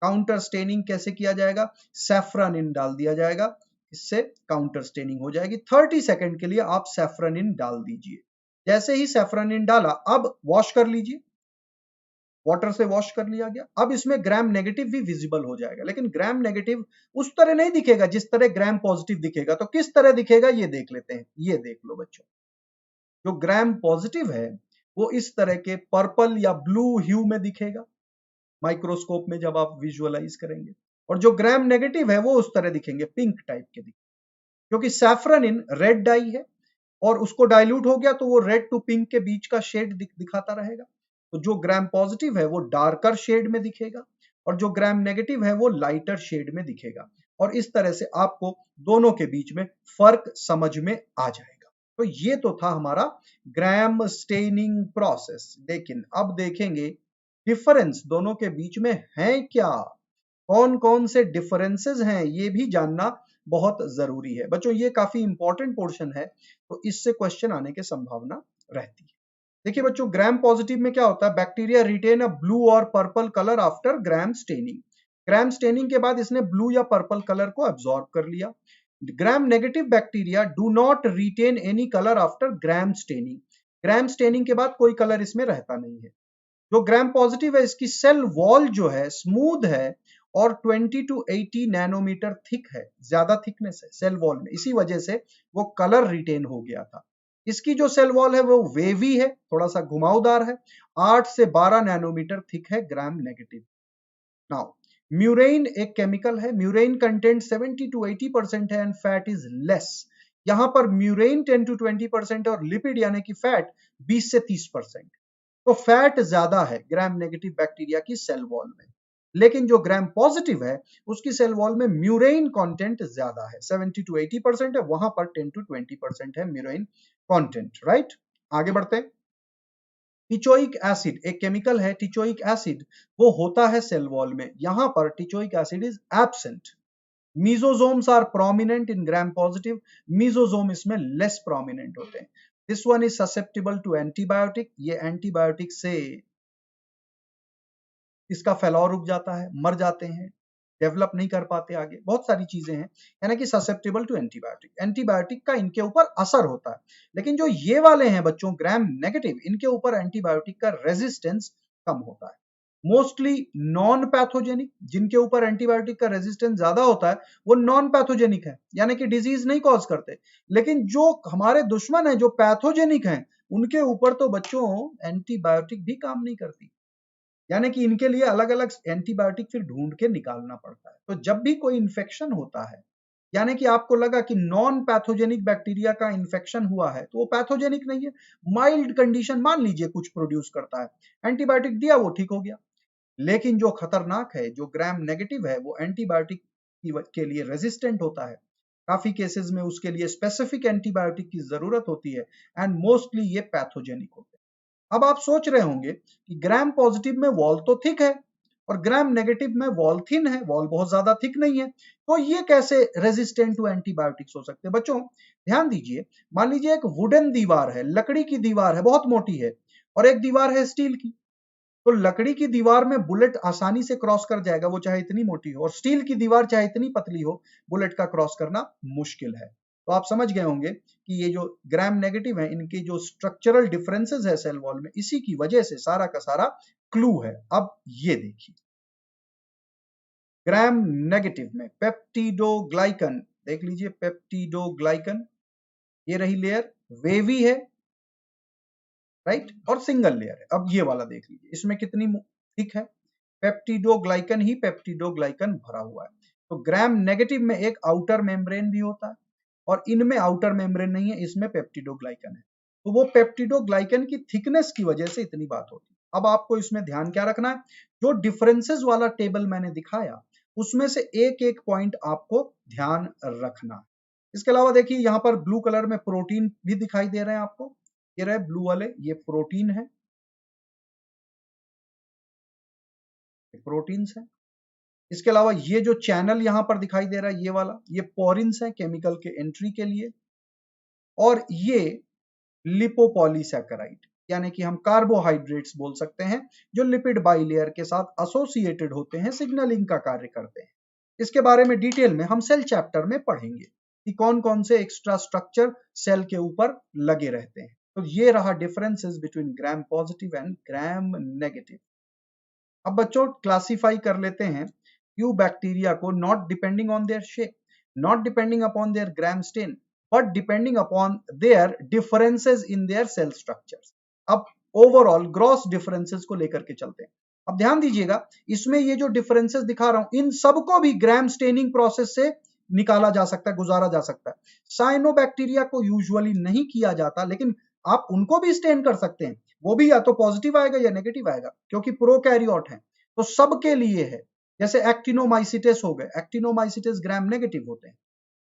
काउंटर स्टेनिंग कैसे किया जाएगा? सैफरन इन डाल दिया जाएगा, इससे काउंटर स्टेनिंग हो जाएगी। 30 सेकंड के लिए आप सैफरन इन डाल दीजिए। जैसे ही सैफरन इन डाला, अब वॉश कर लीजिए, वाटर से वॉश कर लिया गया। अब इसमें ग्राम नेगेटिव भी विजिबल हो जाएगा, लेकिन ग्राम नेगेटिव उस तरह नहीं दिखेगा जिस तरह ग्राम पॉजिटिव दिखेगा। तो किस तरह दिखेगा ये देख लेते हैं। ये देख लो बच्चों, जो ग्राम पॉजिटिव है वो इस तरह के पर्पल या ब्लू ह्यू में दिखेगा माइक्रोस्कोप में जब आप विजुअलाइज करेंगे, और जो ग्राम नेगेटिव है वो उस तरह दिखेंगे, पिंक टाइप के दिखेंगे, क्योंकि सैफरन इन रेड डाई है और उसको डाइल्यूट हो गया तो वो रेड टू पिंक के बीच का शेड दिखाता रहेगा। तो जो ग्राम पॉजिटिव है वो डार्कर शेड में दिखेगा और जो ग्राम नेगेटिव है वो लाइटर शेड में दिखेगा, और इस तरह से आपको दोनों के बीच में फर्क समझ में आ जाएगा। तो ये तो था हमारा ग्राम स्टेनिंग प्रोसेस। लेकिन अब देखेंगे डिफरेंस दोनों के बीच में है क्या, कौन कौन से डिफरेंसेस हैं, ये भी जानना बहुत जरूरी है बच्चों। ये काफी इंपॉर्टेंट पोर्शन है, तो इससे क्वेश्चन आने की संभावना रहती है। देखिए बच्चों, ग्राम पॉजिटिव में क्या होता है? बैक्टीरिया रिटेन अ ब्लू और purple colour after Gram staining. Gram staining के बाद इसने ब्लू या पर्पल कलर को एब्जॉर्ब कर लिया। Gram negative bacteria do not retain any colour after Gram staining. Gram staining के बाद कोई कलर इसमें रहता नहीं है। जो ग्राम पॉजिटिव है इसकी सेल वॉल जो है स्मूथ है और 20 टू 80 नैनोमीटर थिक है, ज्यादा थिकनेस है सेल वॉल में, इसी वजह से वो कलर रिटेन हो गया था। इसकी जो सेल वॉल है वो वेवी है, थोड़ा सा घुमावदार है, 8 से 12 नैनोमीटर थिक है ग्राम नेगेटिव। नाउ म्यूरेन एक केमिकल है, म्यूरेन कंटेंट 70 to 80% है एंड फैट इज लेस। यहाँ पर म्यूरेन 10 to 20% और लिपिड यानी कि फैट 20 से 30%। तो फैट ज्यादा है ग्राम नेगेटिव बैक्टीरिया की सेल वॉल में, लेकिन जो ग्राम पॉजिटिव है उसकी सेल वॉल में म्यूरेन कंटेंट ज्यादा है, 70 to 80% है, वहां पर 10 to 20% है म्यूरेन कंटेंट। राइट, आगे बढ़ते हैं। टिचोइक एसिड एक केमिकल है, टिचोइक एसिड, वो होता है सेल वॉल में, यहां पर teichoic acid is absent. Mesosomes are prominent in gram positive, mesosome इसमें लेस प्रोमिनेंट होते हैं। This one is susceptible to antibiotic, ये एंटीबायोटिक से इसका फैलाव रुक जाता है, मर जाते हैं, डेवलप नहीं कर पाते आगे, बहुत सारी चीजें हैं, यानी कि ससेप्टेबल टू एंटीबायोटिक, एंटीबायोटिक का इनके ऊपर असर होता है। लेकिन जो ये वाले हैं बच्चों ग्राम नेगेटिव, इनके ऊपर एंटीबायोटिक का रेजिस्टेंस कम होता है। मोस्टली नॉन पैथोजेनिक, जिनके ऊपर एंटीबायोटिक का रेजिस्टेंस ज्यादा होता है वो नॉन पैथोजेनिक है, यानी कि डिजीज नहीं कॉज करते। लेकिन जो हमारे दुश्मन है, जो पैथोजेनिक हैं, उनके ऊपर तो बच्चों एंटीबायोटिक भी काम नहीं करती, यानी कि इनके लिए अलग अलग एंटीबायोटिक फिर ढूंढ के निकालना पड़ता है। तो जब भी कोई इन्फेक्शन होता है, यानी कि आपको लगा कि नॉन पैथोजेनिक बैक्टीरिया का इन्फेक्शन हुआ है, तो वो पैथोजेनिक नहीं है, माइल्ड कंडीशन मान लीजिए कुछ प्रोड्यूस करता है, एंटीबायोटिक दिया वो ठीक हो गया। लेकिन जो खतरनाक है, जो ग्राम नेगेटिव है, वो एंटीबायोटिक के लिए रेजिस्टेंट होता है, काफी केसेस में उसके लिए स्पेसिफिक एंटीबायोटिक की जरूरत होती है, एंड मोस्टली ये पैथोजेनिक होते हैं। अब आप सोच रहे होंगे कि ग्राम पॉजिटिव में वॉल तो थिक है और ग्राम नेगेटिव में वॉल थिन है, वॉल बहुत ज्यादा थिक नहीं है, तो ये कैसे रेजिस्टेंट टू एंटीबायोटिक्स हो सकते हैं? बच्चों ध्यान दीजिए, मान लीजिए एक वुडन दीवार है, लकड़ी की दीवार है, बहुत मोटी है, और एक दीवार है स्टील की। तो लकड़ी की दीवार में बुलेट आसानी से क्रॉस कर जाएगा, वो चाहे इतनी मोटी हो, और स्टील की दीवार चाहे इतनी पतली हो, बुलेट का क्रॉस करना मुश्किल है। तो आप समझ गए होंगे कि ये जो ग्राम नेगेटिव है, इनके जो स्ट्रक्चरल डिफरेंसेस है सेल वॉल में, इसी की वजह से सारा का सारा क्लू है। अब ये देखिए, ग्राम नेगेटिव में पेप्टिडोग्लाइकन, देख लीजिए पेप्टिडोग्लाइकन, ये रही लेयर, वेवी है, राइट, और सिंगल लेयर है। अब ये वाला देख लीजिए, इसमें कितनी थिक है, पेप्टिडोग्लाइकन ही पेप्टिडोग्लाइकन भरा हुआ है। तो ग्राम नेगेटिव में एक आउटर मेम्ब्रेन भी होता है, और इनमें आउटर मेम्ब्रेन नहीं है, इसमें पेप्टिडोग्लाइकन है। तो वो पेप्टिडोग्लाइकन की थिकनेस की वजह से इतनी बात होती है। अब आपको इसमें ध्यान क्या रखना है, जो डिफरेंसेस वाला टेबल मैंने दिखाया, उसमें से एक एक पॉइंट आपको ध्यान रखना। इसके अलावा देखिए, यहाँ पर ब्लू कलर में प्रोटीन भी दिखाई दे रहे हैं आपको, ये रहे ब्लू वाले, ये प्रोटीन है, प्रोटीन्स है। इसके अलावा ये जो चैनल यहां पर दिखाई दे रहा है, ये वाला, ये पोरिन्स है केमिकल के एंट्री के लिए, और ये लिपोपॉलीसैकेराइड, यानी कि हम कार्बोहाइड्रेट्स बोल सकते हैं, जो लिपिड बाइलेयर के साथ एसोसिएटेड होते हैं, सिग्नलिंग का कार्य करते हैं। इसके बारे में डिटेल में हम सेल चैप्टर में पढ़ेंगे कि कौन कौन से एक्स्ट्रा स्ट्रक्चर सेल के ऊपर लगे रहते हैं। तो ये रहा differences between Gram positive and Gram negative. अब बच्चों क्लासिफाई कर लेते हैं क्यू बैक्टीरिया को, not depending on their shape, not depending upon their Gram stain, but depending upon their differences in their cell structures. अब ओवरऑल ग्रॉस डिफरेंसेस को लेकर के चलते हैं। अब ध्यान दीजिएगा, इसमें ये जो डिफरेंसेस दिखा रहा हूं, इन सबको भी ग्राम स्टेनिंग प्रोसेस से निकाला जा सकता है, गुजारा जा सकता है। साइनोबैक्टीरिया को यूजुअली नहीं किया जाता, लेकिन आप उनको भी स्टेन कर सकते हैं, वो भी या तो पॉजिटिव आएगा या नेगेटिव आएगा, क्योंकि प्रोकैरियोट है, तो सबके लिए है। जैसे एक्टिनोमाइसिटिस हो गए, एक्टिनोमाइसिटिस ग्राम नेगेटिव होते हैं।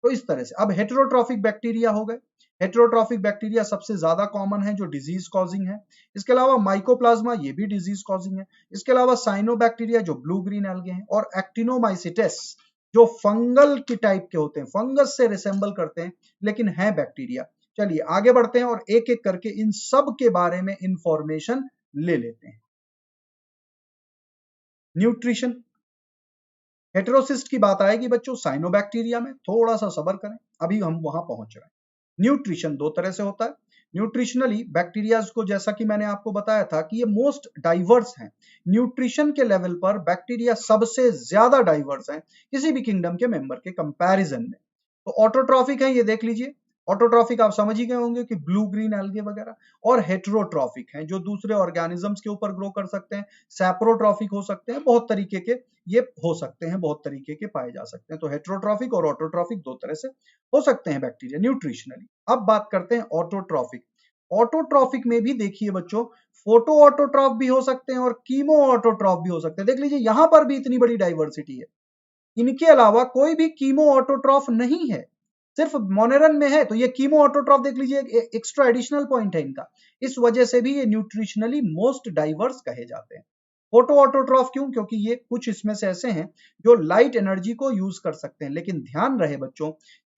तो इस तरह से अब हेटेरोट्रॉफिक बैक्टीरिया हो गए, हेटेरोट्रॉफिक बैक्टीरिया सबसे ज्यादा कॉमन है, जो डिजीज कॉजिंग है। इसके अलावा माइकोप्लाज्मा, ये भी डिजीज कॉजिंग है। इसके अलावा साइनोबैक्टीरिया, जो ब्लू ग्रीन एल्गे हैं, और एक्टिनोमाइसिटिस, जो फंगल की टाइप के होते हैं, फंगस से रिसेंबल करते हैं, लेकिन है बैक्टीरिया। चलिए आगे बढ़ते हैं और एक एक करके इन सब के बारे में इंफॉर्मेशन ले लेते हैं। न्यूट्रिशन, हेटेरोसिस्ट की बात आएगी बच्चों साइनोबैक्टीरिया में, थोड़ा सा सब्र करें, अभी हम वहां पहुंच रहे हैं। न्यूट्रिशन दो तरह से होता है। न्यूट्रिशनली बैक्टीरिया को, जैसा कि मैंने आपको बताया था कि ये मोस्ट डाइवर्स हैं, न्यूट्रिशन के लेवल पर बैक्टीरिया सबसे ज्यादा डाइवर्स हैं किसी भी किंगडम के मेंबर के कंपैरिजन में। तो ऑटोट्रॉफिक है, ये देख लीजिए, ऑटोट्रॉफिक आप समझ ही गए होंगे कि ब्लू ग्रीन एल्गे वगैरह, और हेटेरोट्रॉफिक हैं जो दूसरे ऑर्गेनिजम्स के ऊपर ग्रो कर सकते हैं, सैप्रोट्रॉफिक हो सकते हैं, बहुत तरीके के ये हो सकते हैं, बहुत तरीके के पाए जा सकते हैं। तो हेटेरोट्रॉफिक और ऑटोट्रॉफिक दो तरह से हो सकते हैं बैक्टीरिया न्यूट्रिशनली। अब बात करते हैं ऑटोट्रॉफिक। ऑटोट्रॉफिक में भी देखिए बच्चों, फोटो ऑटोट्रॉफ भी हो सकते हैं और कीमो ऑटोट्रॉफ भी हो सकते हैं। देख लीजिए यहां पर भी इतनी बड़ी डाइवर्सिटी है, इनके अलावा कोई भी कीमो ऑटोट्रॉफ नहीं है, सिर्फ मोनेरन में है। तो ये कीमो ऑटोट्रॉफ देख लीजिए, एक्स्ट्रा एडिशनल पॉइंट है इनका, इस वजह से भी ये न्यूट्रिशनली मोस्ट डाइवर्स कहे जाते हैं। फोटो ऑटोट्रॉफ क्यों? क्योंकि ये कुछ इसमें से ऐसे हैं जो लाइट एनर्जी को यूज कर सकते हैं, लेकिन ध्यान रहे बच्चों,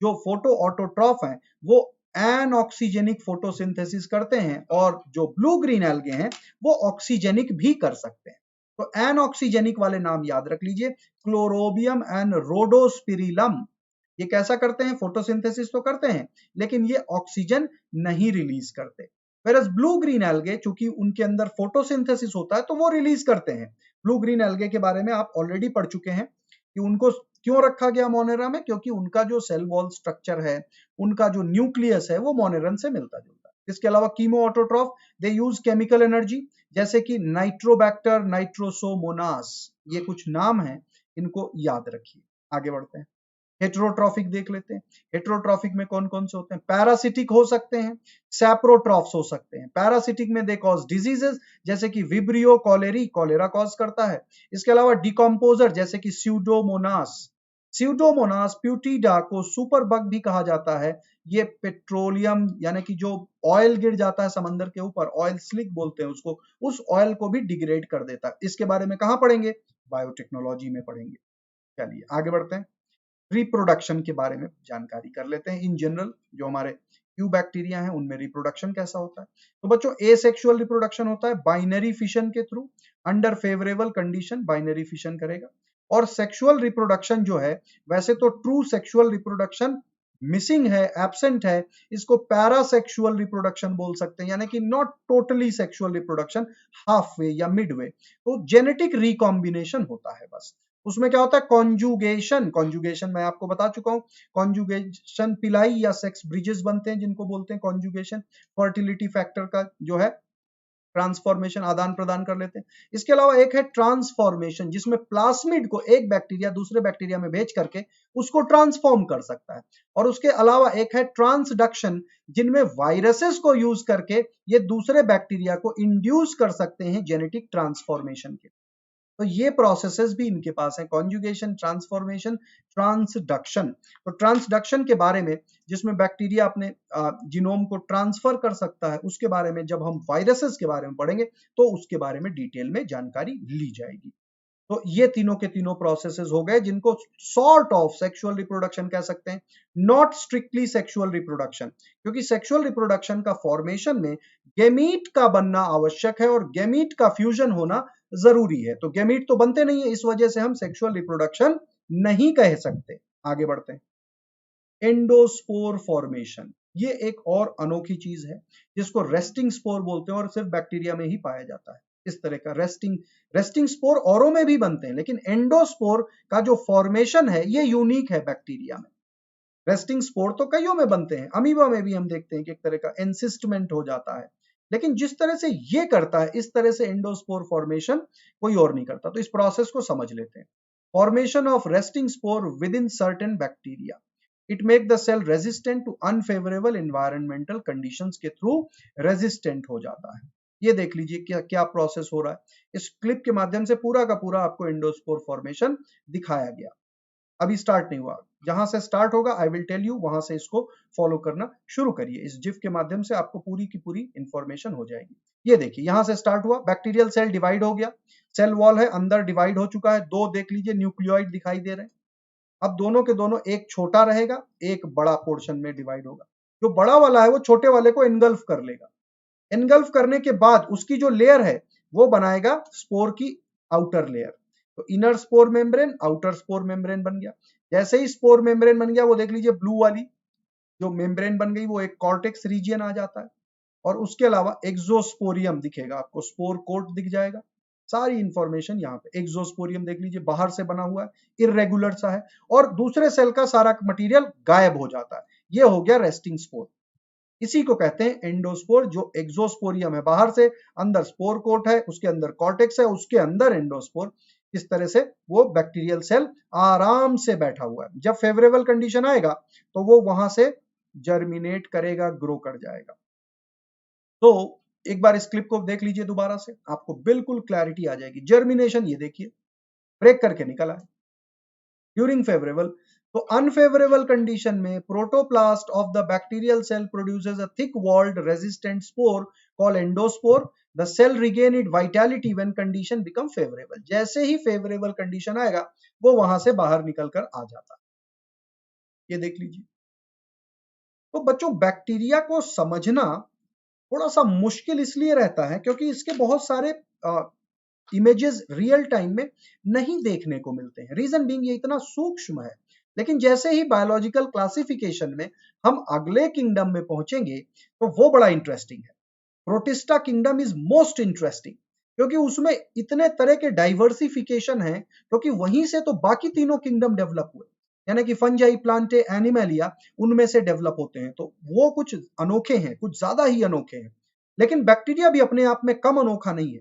जो फोटो ऑटोट्रॉफ हैं वो एनऑक्सीजेनिक फोटोसिंथेसिस करते हैं, और जो ब्लू ग्रीन एल्गे हैं वो ऑक्सीजेनिक भी कर सकते हैं। तो एनऑक्सीजेनिक वाले नाम याद रख लीजिए, क्लोरोबियम एंड रोडोस्पिरिलम। ये कैसा करते हैं? फोटोसिंथेसिस तो करते हैं, लेकिन ये ऑक्सीजन नहीं रिलीज करते। वेरस ब्लू ग्रीन एल्गे, चूंकि उनके अंदर फोटोसिंथेसिस होता है तो वो रिलीज करते हैं। ब्लू ग्रीन एल्गे के बारे में आप ऑलरेडी पढ़ चुके हैं कि उनको क्यों रखा गया मोनेरा में, क्योंकि उनका जो सेल वॉल स्ट्रक्चर है, उनका जो न्यूक्लियस है वो मोनेरन से मिलता जुलता है। इसके अलावा कीमो ऑटोट्रॉफ दे यूज केमिकल एनर्जी, जैसे कि नाइट्रोबैक्टर, नाइट्रोसोमोनास, ये कुछ नाम है, इनको याद रखिए। आगे बढ़ते हैं, हेटेरोट्रॉफिक देख लेते हैं। हेटेरोट्रॉफिक में कौन कौन से होते हैं? पैरासिटिक हो सकते हैं, सैप्रोट्रॉफ्स हो सकते हैं। पैरासिटिक में दे कॉज डिजीजेस, जैसे कि विब्रियो कॉलेरी, कॉलेरा कॉज करता है। इसके अलावा डिकम्पोजर, जैसे कि स्यूडोमोनास। स्यूडोमोनास प्यूटिडा को सुपर बग भी कहा जाता है। ये पेट्रोलियम, यानी कि जो ऑयल गिर जाता है समंदर के ऊपर, ऑयल स्लिक बोलते हैं उसको, उस ऑयल को भी डिग्रेड कर देता है। इसके बारे में कहां पढ़ेंगे? बायोटेक्नोलॉजी में पढ़ेंगे। चलिए आगे बढ़ते हैं, रिप्रोडक्शन के बारे में जानकारी कर लेते हैं। इन जनरल जो हमारे ट्यूब बैक्टीरिया हैं उनमें रिप्रोडक्शन कैसा होता है। तो बच्चों, एसेक्सुअल रिप्रोडक्शन होता है बाइनरी फिशन के through, under favourable condition binary fission करेगा। और सेक्सुअल रिप्रोडक्शन जो है, वैसे तो ट्रू सेक्सुअल रिप्रोडक्शन मिसिंग है, एब्सेंट है, इसको पैरासेक्सुअल रिप्रोडक्शन बोल सकते हैं, यानी कि not totally sexual reproduction, half way या मिड वे। तो जेनेटिक रिकॉम्बिनेशन होता है बस। उसमें क्या होता है? कॉन्जुगेशन। कॉन्जुगेशन मैं आपको बता चुका हूं, कॉन्जुगेशन पिलाई या सेक्स ब्रिजेस बनते हैं जिनको बोलते हैं कॉन्जुगेशन। फर्टिलिटी फैक्टर का जो है ट्रांसफॉर्मेशन, आदान प्रदान कर लेते हैं। इसके अलावा एक है ट्रांसफॉर्मेशन, जिसमें प्लास्मिड को एक बैक्टीरिया दूसरे बैक्टीरिया में भेज करके उसको ट्रांसफॉर्म कर सकता है। और उसके अलावा एक है ट्रांसडक्शन, जिनमें वायरसेस को यूज करके ये दूसरे बैक्टीरिया को इंड्यूस कर सकते हैं जेनेटिक ट्रांसफॉर्मेशन के। तो ये प्रोसेसेस भी इनके पास है, कॉन्जुगेशन, ट्रांसफॉर्मेशन, ट्रांसडक्शन। तो ट्रांसडक्शन के बारे में, जिसमें बैक्टीरिया अपने जीनोम को ट्रांसफर कर सकता है, उसके बारे में जब हम वायरसेस के बारे में पढ़ेंगे तो उसके बारे में डिटेल में जानकारी ली जाएगी। तो ये तीनों के तीनों प्रोसेसेस हो गए जिनको सॉर्ट ऑफ सेक्सुअल रिप्रोडक्शन कह सकते हैं, नॉट स्ट्रिक्टली सेक्सुअल रिप्रोडक्शन, क्योंकि सेक्सुअल रिप्रोडक्शन का फॉर्मेशन में गेमीट का बनना आवश्यक है और गेमीट का फ्यूजन होना जरूरी है। तो गेमीट तो बनते नहीं है, इस वजह से हम सेक्सुअल रिप्रोडक्शन नहीं कह सकते। आगे बढ़ते हैं, एंडोस्पोर फॉर्मेशन, ये एक और अनोखी चीज है जिसको रेस्टिंग स्पोर बोलते हैं और सिर्फ बैक्टीरिया में ही पाया जाता है। इस तरह का रेस्टिंग स्पोर औरों में भी बनते हैं, लेकिन एंडोस्पोर का जो फॉर्मेशन है ये यूनिक है बैक्टीरिया में। रेस्टिंग स्पोर तो कईयों में बनते हैं, अमीबा में भी हम देखते हैं कि एक तरह का एनसिस्टमेंट हो जाता है, लेकिन जिस तरह से ये करता है इस तरह से एंडोस्पोर फॉर्मेशन कोई और नहीं करता। तो इस प्रोसेस को समझ लेते हैं। Formation of resting spore within certain bacteria, it make the cell resistant to unfavourable environmental conditions के थ्रू रेजिस्टेंट हो जाता है। ये देख लीजिए क्या क्या प्रोसेस हो रहा है। इस क्लिप के माध्यम से पूरा का पूरा आपको एंडोस्पोर फॉर्मेशन दिखाया गया। अभी स्टार्ट नहीं हुआ, जहां से स्टार्ट होगा आई विल टेल यू, वहां से इसको फॉलो करना शुरू करिए। इस जिफ के माध्यम से आपको पूरी की पूरी इंफॉर्मेशन हो जाएगी। ये देखिए यहां से स्टार्ट हुआ, बैक्टीरियल सेल डिवाइड हो गया, सेल वॉल है अंदर डिवाइड हो चुका है, दो देख लीजिए न्यूक्लियोइड दिखाई दे रहे हैं। अब दोनों के दोनों, एक छोटा रहेगा एक बड़ा पोर्शन में डिवाइड होगा। जो बड़ा वाला है वो छोटे वाले को एनगल्फ कर लेगा। एनगल्फ करने के बाद उसकी जो लेयर है वो बनाएगा स्पोर की आउटर लेयर। तो inner spore membrane, outer spore membrane बन गया। जैसे ही स्पोर मेम्ब्रेन बन गया, वो देख लीजिए ब्लू वाली जो मेम्ब्रेन बन गई वो एक कॉर्टेक्स रीजियन आ जाता है। और उसके अलावा एक्सोस्पोरियम दिखेगा आपको, स्पोर कोट दिख जाएगा। सारी इंफॉर्मेशन यहाँ पे, एक्सोस्पोरियम देख लीजिए बाहर से बना हुआ है, इरेगुलर सा है, और दूसरे सेल का सारा मटेरियल गायब हो जाता है। ये हो गया रेस्टिंग स्पोर। इसी को कहते हैं एंडोस्पोर, जो एक्सोस्पोरियम है बाहर से, अंदर स्पोर कोट है, उसके अंदर कॉर्टेक्स है, उसके अंदर एंडोस्पोर। इस तरह से वो बैक्टीरियल सेल आराम से बैठा हुआ है। जब फेवरेबल कंडीशन आएगा तो वो वहां से जर्मिनेट करेगा, ग्रो कर जाएगा। तो एक बार इस क्लिप को देख लीजिए दोबारा से, आपको बिल्कुल क्लैरिटी आ जाएगी। जर्मिनेशन ये देखिए ब्रेक करके निकला है ड्यूरिंग फेवरेबल। तो अनफेवरेबल कंडीशन में protoplast of the bacterial cell produces a thick walled resistant spore called endospore. The cell regain it vitality when condition become favourable. जैसे ही फेवरेबल कंडीशन आएगा वो वहां से बाहर निकल कर आ जाता है। ये देख लीजिए। तो बच्चों, बैक्टीरिया को समझना थोड़ा सा मुश्किल इसलिए रहता है क्योंकि इसके बहुत सारे इमेजेस रियल टाइम में नहीं देखने को मिलते हैं। रीजन बीइंग ये इतना सूक्ष्म है। लेकिन जैसे ही बायोलॉजिकल क्लासिफिकेशन में हम अगले किंगडम में पहुंचेंगे तो वो बड़ा इंटरेस्टिंग है। Protista kingdom is most interesting क्योंकि उसमें इतने तरह के डाइवर्सिफिकेशन है, क्योंकि वहीं से तो बाकी तीनों किंगडम डेवलप हुए। यानी कि फंजाई, प्लांटे, एनिमलिया उनमें से डेवलप होते हैं। तो वो कुछ अनोखे हैं, कुछ ज्यादा ही अनोखे हैं। लेकिन बैक्टीरिया भी अपने आप में कम अनोखा नहीं है,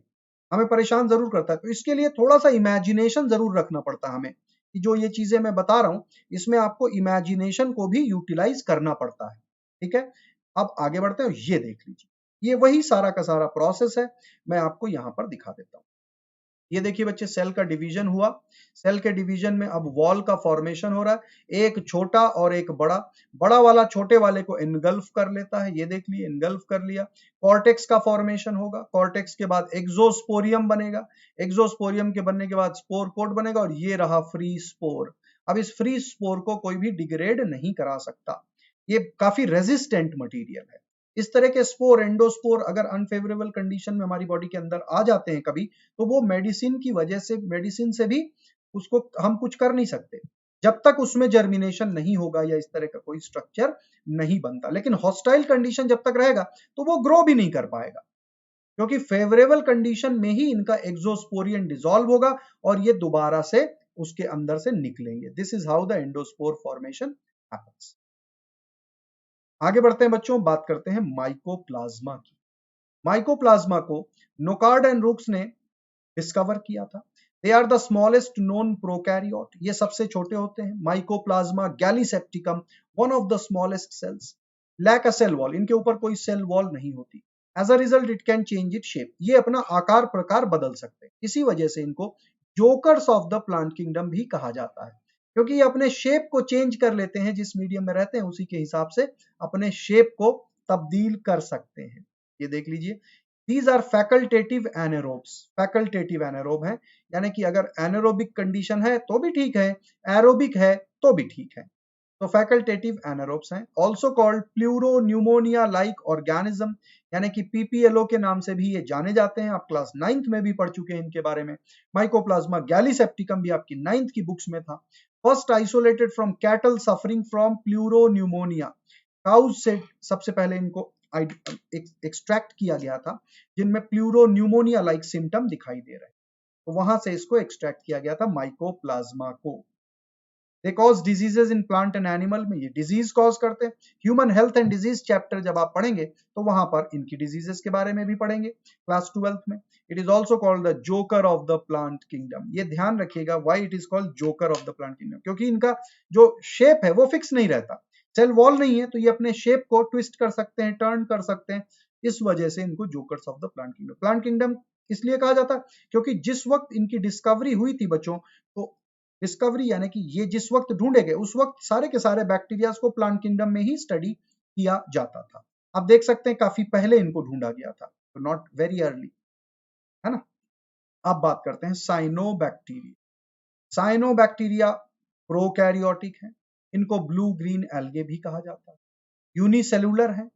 हमें परेशान जरूर करता है। तो इसके लिए थोड़ा सा इमेजिनेशन जरूर रखना पड़ता है हमें, कि जो ये चीजें मैं बता रहा हूं इसमें आपको इमेजिनेशन को भी यूटिलाइज करना पड़ता है। ठीक है, अब आगे बढ़ते हैं। ये देख लीजिए, ये वही सारा का सारा प्रोसेस है, मैं आपको यहां पर दिखा देता हूं। ये देखिए बच्चे, सेल का डिवीजन हुआ। सेल के डिवीजन में अब वॉल का फॉर्मेशन हो रहा है, एक छोटा और एक बड़ा। बड़ा वाला छोटे वाले को इनगल्फ कर लेता है, ये देख लिए, इनगल्फ कर लिया। कॉर्टेक्स का फॉर्मेशन होगा, कॉर्टेक्स के बाद एक्सोस्पोरियम बनेगा, एक्सोस्पोरियम के बनने के बाद स्पोर कोट बनेगा, और ये रहा फ्री स्पोर। अब इस फ्री स्पोर को कोई भी डिग्रेड नहीं करा सकता, ये काफी रेजिस्टेंट मटीरियल है। इस तरह के स्पोर, एंडोस्पोर अगर अनफेवरेबल कंडीशन में हमारी बॉडी के अंदर आ जाते हैं कभी, तो वो मेडिसिन की वजह से, मेडिसिन से भी उसको हम कुछ कर नहीं सकते जब तक उसमें जर्मिनेशन नहीं होगा या इस तरह का कोई स्ट्रक्चर नहीं बनता। लेकिन हॉस्टाइल कंडीशन जब तक रहेगा तो वो ग्रो भी नहीं कर पाएगा, क्योंकि फेवरेबल कंडीशन में ही इनका एक्सोस्पोरियन डिसॉल्व होगा और ये दोबारा से उसके अंदर से निकलेंगे। This is how the endospore formation happens. आगे बढ़ते हैं बच्चों, बात करते हैं माइकोप्लाज्मा की। माइकोप्लाज्मा को नोकार्ड एंड रूक्स ने डिस्कवर किया था। They are the smallest known prokaryote, ये सबसे छोटे होते हैं। Mycoplasma gallisepticum, one of the smallest cells, lack a cell wall, इनके ऊपर कोई सेल वॉल नहीं होती। As a result it can change it shape, ये अपना आकार प्रकार बदल सकते हैं। इसी वजह से इनको jokers of the plant kingdom भी कहा जाता है, क्योंकि ये अपने शेप को चेंज कर लेते हैं, जिस मीडियम में रहते हैं उसी के हिसाब से अपने शेप को तब्दील कर सकते हैं। ये देख लीजिए, these are facultative anaerobes. Facultative anaerobe है, यानी कि अगर एनारोबिक कंडीशन है तो भी ठीक है, एरोबिक है तो भी ठीक है। तो फैकल्टेटिव एनारोब्स हैं। Also called pleuro pneumonia like organism, यानी कि पीपीएलओ के नाम से भी ये जाने जाते हैं। आप क्लास 9th में भी पढ़ चुके हैं इनके बारे में। माइकोप्लाज्मा गैलीसेप्टिकम भी आपकी 9th की बुक्स में था। First isolated from cattle suffering from pleuropneumonia, cows से सबसे पहले इनको एक्सट्रैक्ट किया गया था जिनमें प्लूरो न्यूमोनिया लाइक सिम्टम दिखाई दे रहे हैं। तो वहां से इसको एक्सट्रैक्ट किया गया था माइकोप्लाज्मा को। They cause diseases in plant and animal, में ये डिजीज कॉज करते हैं। Human health and disease chapter जब आप पढ़ेंगे तो वहां पर इनकी डिजीजेस के बारे में भी पढ़ेंगे क्लास 12th में। It is also called the joker of the plant kingdom. ये ध्यान रखिएगा, why it is called joker of the plant kingdom, क्योंकि इनका जो शेप है वो फिक्स नहीं रहता, सेल वॉल नहीं है, तो ये अपने शेप को ट्विस्ट कर सकते हैं, टर्न कर सकते हैं। इस वजह से इनको jokers of the plant kingdom. Plant kingdom इसलिए कहा जाता है क्योंकि जिस वक्त इनकी डिस्कवरी हुई थी बच्चों, तो डिस्कवरी यानी कि ये जिस वक्त ढूंढे गए उस वक्त सारे के सारे बैक्टीरिया को प्लांट किंगडम में ही स्टडी किया जाता था। आप देख सकते हैं काफी पहले इनको ढूंढा गया था, तो नॉट वेरी अर्ली, है ना। अब बात करते हैं साइनोबैक्टीरिया। साइनोबैक्टीरिया प्रोकैरियोटिक है, इनको ब्लू ग्रीन एल्गे भी कहा जाता है। यूनिसेलुलर है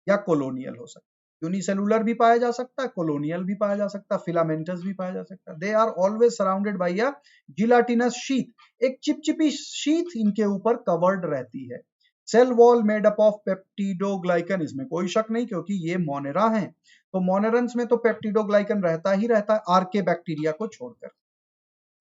या कोलोनियल हो सकता है। यूनिसेलुलर भी पाया जा सकता है, कोलोनियल भी पाया जा सकता है, फिलामेंटस भी पाया जा सकता है। They are always surrounded by a gelatinous sheath, एक चिपचिपी शीथ इनके ऊपर कवर्ड रहती है। Cell wall made up of peptidoglycan, इसमें कोई शक नहीं क्योंकि ये मोनेरा हैं, तो मोनेरंस में तो पेप्टिडोग्लाइकन रहता ही रहता है, आर्के बैक्टीरिया को छोड़कर,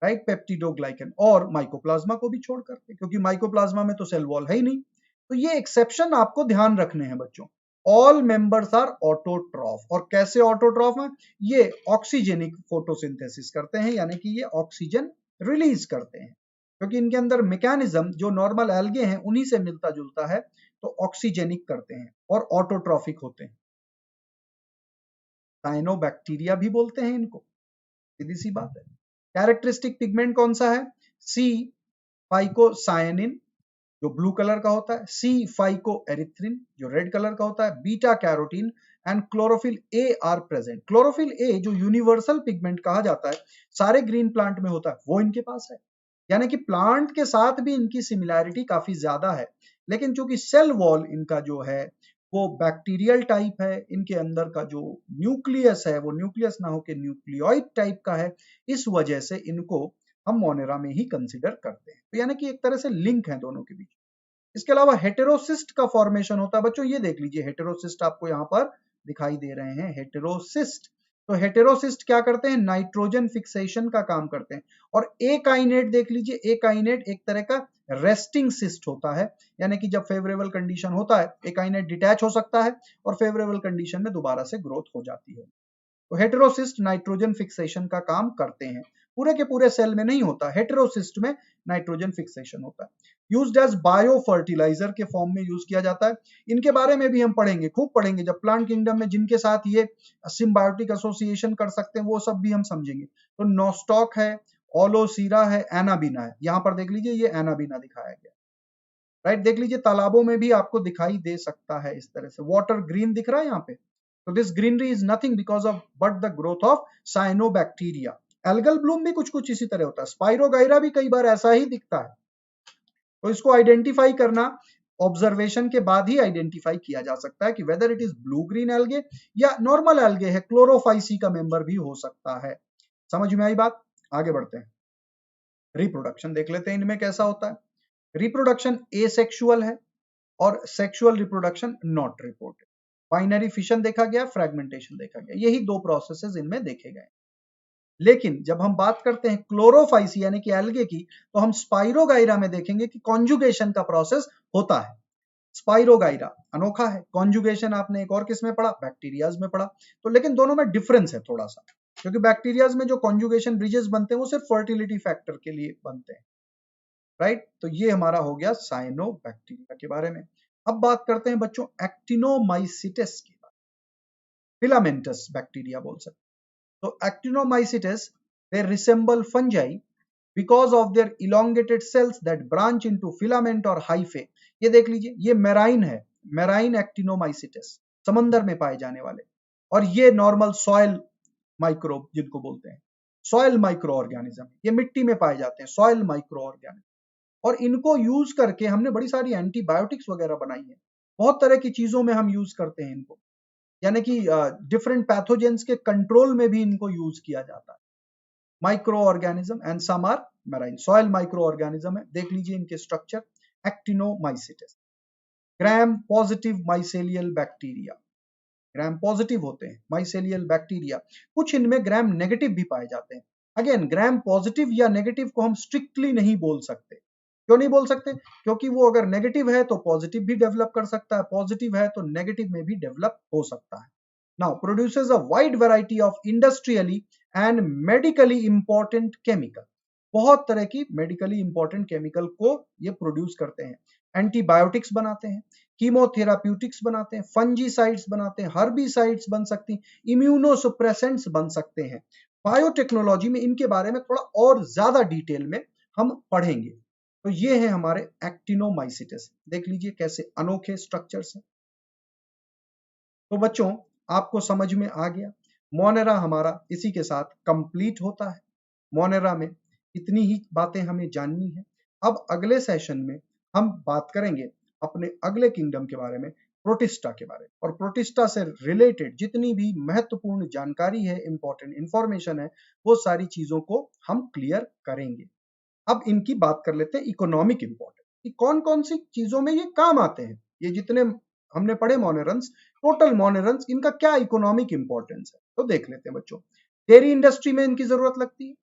राइट। पेप्टिडोग्लाइकन और माइकोप्लाज्मा को भी छोड़कर, क्योंकि माइकोप्लाज्मा में तो सेल वॉल है ही नहीं। तो ये एक्सेप्शन आपको ध्यान रखने हैं बच्चों। All members are autotroph. और कैसे ऑटोट्रॉफ है? ये ऑक्सीजेनिक फोटोसिंथेसिस करते हैं, यानी कि ये ऑक्सीजन रिलीज करते हैं, क्योंकि इनके अंदर मैकेनिज्म जो नॉर्मल एल्गे हैं उन्हीं से मिलता जुलता है, तो ऑक्सीजेनिक करते हैं और ऑटोट्रॉफिक होते हैं। साइनोबैक्टीरिया भी बोलते हैं इनको, सीधी सी बात है। कैरेक्टरिस्टिक पिगमेंट कौन सा है? सी फाइकोसायनिन जो ब्लू कलर का होता है, सी फाइको एरिथ्रिन जो रेड कलर का होता है, beta carotene and chlorophyll a are present. Chlorophyll a जो यूनिवर्सल पिगमेंट कहा जाता है, सारे ग्रीन प्लांट में होता है, वो इनके पास है। यानी कि प्लांट के साथ भी इनकी सिमिलैरिटी काफी ज्यादा है, लेकिन चूंकि सेल वॉल इनका जो है वो बैक्टीरियल टाइप है, इनके अंदर का जो न्यूक्लियस है वो न्यूक्लियस ना होकर न्यूक्लियोइड टाइप का है, इस वजह से इनको हम मोनेरा में ही कंसिडर करते हैं। तो यानी कि एक तरह से लिंक है दोनों के बीच। इसके अलावा हेटेरोसिस्ट का फॉर्मेशन होता है बच्चों, ये देख लीजिए, हेटेरोसिस्ट आपको यहाँ पर दिखाई दे रहे हैं, हेटेरोसिस्ट। तो हेटेरोसिस्ट क्या करते हैं? नाइट्रोजन फिक्सेशन का काम करते हैं। और एकाइनेट देख लीजिए, एकाइनेट एक तरह का रेस्टिंग सिस्ट होता है, यानी कि जब फेवरेबल कंडीशन होता है एकाइनेट डिटैच हो सकता है और फेवरेबल कंडीशन में दोबारा से ग्रोथ हो जाती है। तो हेटेरोसिस्ट नाइट्रोजन फिक्सेशन का काम करते हैं, पूरे के पूरे सेल में नहीं होता, हेटेरोसिस्ट में नाइट्रोजन फिक्सेशन होता है। यूज्ड एज बायो फर्टिलाइजर के फॉर्म में यूज किया जाता है। इनके बारे में भी हम पढ़ेंगे, खूब पढ़ेंगे, जब प्लांट किंगडम में जिनके साथ ये सिम्बायोटिक एसोसिएशन कर सकते हैं वो सब भी हम समझेंगे। तो नोस्टॉक है, ओलोसीरा है, एनाबीना है। यहाँ पर देख लीजिए, ये एनाबीना दिखाया गया, राइट। देख लीजिए तालाबों में भी आपको दिखाई दे सकता है इस तरह से, वाटर ग्रीन दिख रहा है यहाँ पे। तो this greenery is nothing because of but the growth of cyanobacteria. Algal Bloom भी कुछ कुछ इसी तरह होता है, स्पाइरोगाइरा भी कई बार ऐसा ही दिखता है। तो इसको आइडेंटिफाई करना ऑब्जर्वेशन के बाद ही आइडेंटिफाई किया जा सकता है कि whether it is blue green algae या नॉर्मल एल्गे है, क्लोरोफाइसी का मेंबर भी हो सकता है। समझ में आई बात? आगे बढ़ते हैं, रिप्रोडक्शन देख लेते हैं इनमें कैसा होता है। रिप्रोडक्शन एसेक्सुअल है और sexual reproduction not reported. Binary fission देखा गया, फ्रेगमेंटेशन देखा गया, यही दो प्रोसेसेस इनमें देखे गए। लेकिन जब हम बात करते हैं क्लोरोफाइसी यानी कि एल्गे की, तो हम स्पाइरोगाइरा में देखेंगे कि कॉन्जुगेशन का प्रोसेस होता है। स्पाइरोगाइरा अनोखा है, कॉन्जुगेशन आपने एक और किस में पढ़ा? बैक्टीरियाज में पढ़ा। तो लेकिन दोनों में डिफरेंस है थोड़ा सा, क्योंकि बैक्टीरियाज में जो कॉन्जुगेशन ब्रिजेस बनते हैं वो सिर्फ फर्टिलिटी फैक्टर के लिए बनते हैं, राइट। तो ये हमारा हो गया साइनोबैक्टीरिया के बारे में। अब बात करते हैं बच्चों एक्टिनोमाइसिटिस की। फिलामेंटस बैक्टीरिया बोल सकते हैं। तो actinomycetes they resemble fungi because of their elongated cells that branch into filament और हाइफे। ये देख लीजिए, ये मेराइन है, मेराइन एक्टिनोमाइसिटिस, समंदर में पाए जाने वाले। और ये नॉर्मल सॉइल माइक्रोब जिनको बोलते हैं, सॉइल माइक्रो ऑर्गेनिज्म, ये मिट्टी में पाए जाते हैं, सॉइल माइक्रो ऑर्गेनिज्म। और इनको यूज करके हमने बड़ी सारी एंटीबायोटिक्स वगैरह बनाई है, बहुत तरह की चीजों में हम यूज करते हैं इनको, यानी कि डिफरेंट पैथोजेंस के कंट्रोल में भी इनको यूज किया जाता है। Micro organism and some are marine, soil micro organism है, देख लीजिए इनके structure. Actinomycetes gram positive mycelial bacteria, gram positive होते हैं माइसेलियल बैक्टीरिया, कुछ इनमें ग्राम नेगेटिव भी पाए जाते हैं। अगेन ग्राम पॉजिटिव या नेगेटिव को हम स्ट्रिक्टली नहीं बोल सकते। क्यों नहीं बोल सकते? क्योंकि वो अगर नेगेटिव है तो पॉजिटिव भी डेवलप कर सकता है, पॉजिटिव है तो नेगेटिव में भी डेवलप हो सकता है। Now produces a wide variety of industrially and medically important chemical, बहुत तरह की मेडिकली इंपॉर्टेंट केमिकल को ये प्रोड्यूस करते हैं। एंटीबायोटिक्स बनाते हैं, कीमोथेराप्यूटिक्स बनाते हैं, फंजीसाइड्स बनाते हैं, हर्बिसाइड्स बन सकती हैं, इम्यूनोसुप्रेसेंट्स बन सकते हैं। बायोटेक्नोलॉजी में इनके बारे में थोड़ा और ज्यादा डिटेल में हम पढ़ेंगे। तो ये है हमारे एक्टिनोमाइसिटिस, देख लीजिए कैसे अनोखे स्ट्रक्चर्स हैं। तो बच्चों आपको समझ में आ गया, मोनेरा हमारा इसी के साथ कंप्लीट होता है। मोनेरा में इतनी ही बातें हमें जाननी है। अब अगले सेशन में हम बात करेंगे अपने अगले किंगडम के बारे में, प्रोटिस्टा के बारे में। और प्रोटिस्टा से रिलेटेड जितनी भी महत्वपूर्ण जानकारी है, इंपॉर्टेंट इंफॉर्मेशन है, वो सारी चीजों को हम क्लियर करेंगे। अब इनकी बात कर लेते हैं इकोनॉमिक इंपॉर्टेंस, कि कौन कौन सी चीजों में ये काम आते हैं। ये जितने हमने पढ़े मोनेरंस, टोटल मोनेरंस, इनका क्या इकोनॉमिक इंपॉर्टेंस है, तो देख लेते हैं बच्चों। डेयरी इंडस्ट्री में इनकी जरूरत लगती है।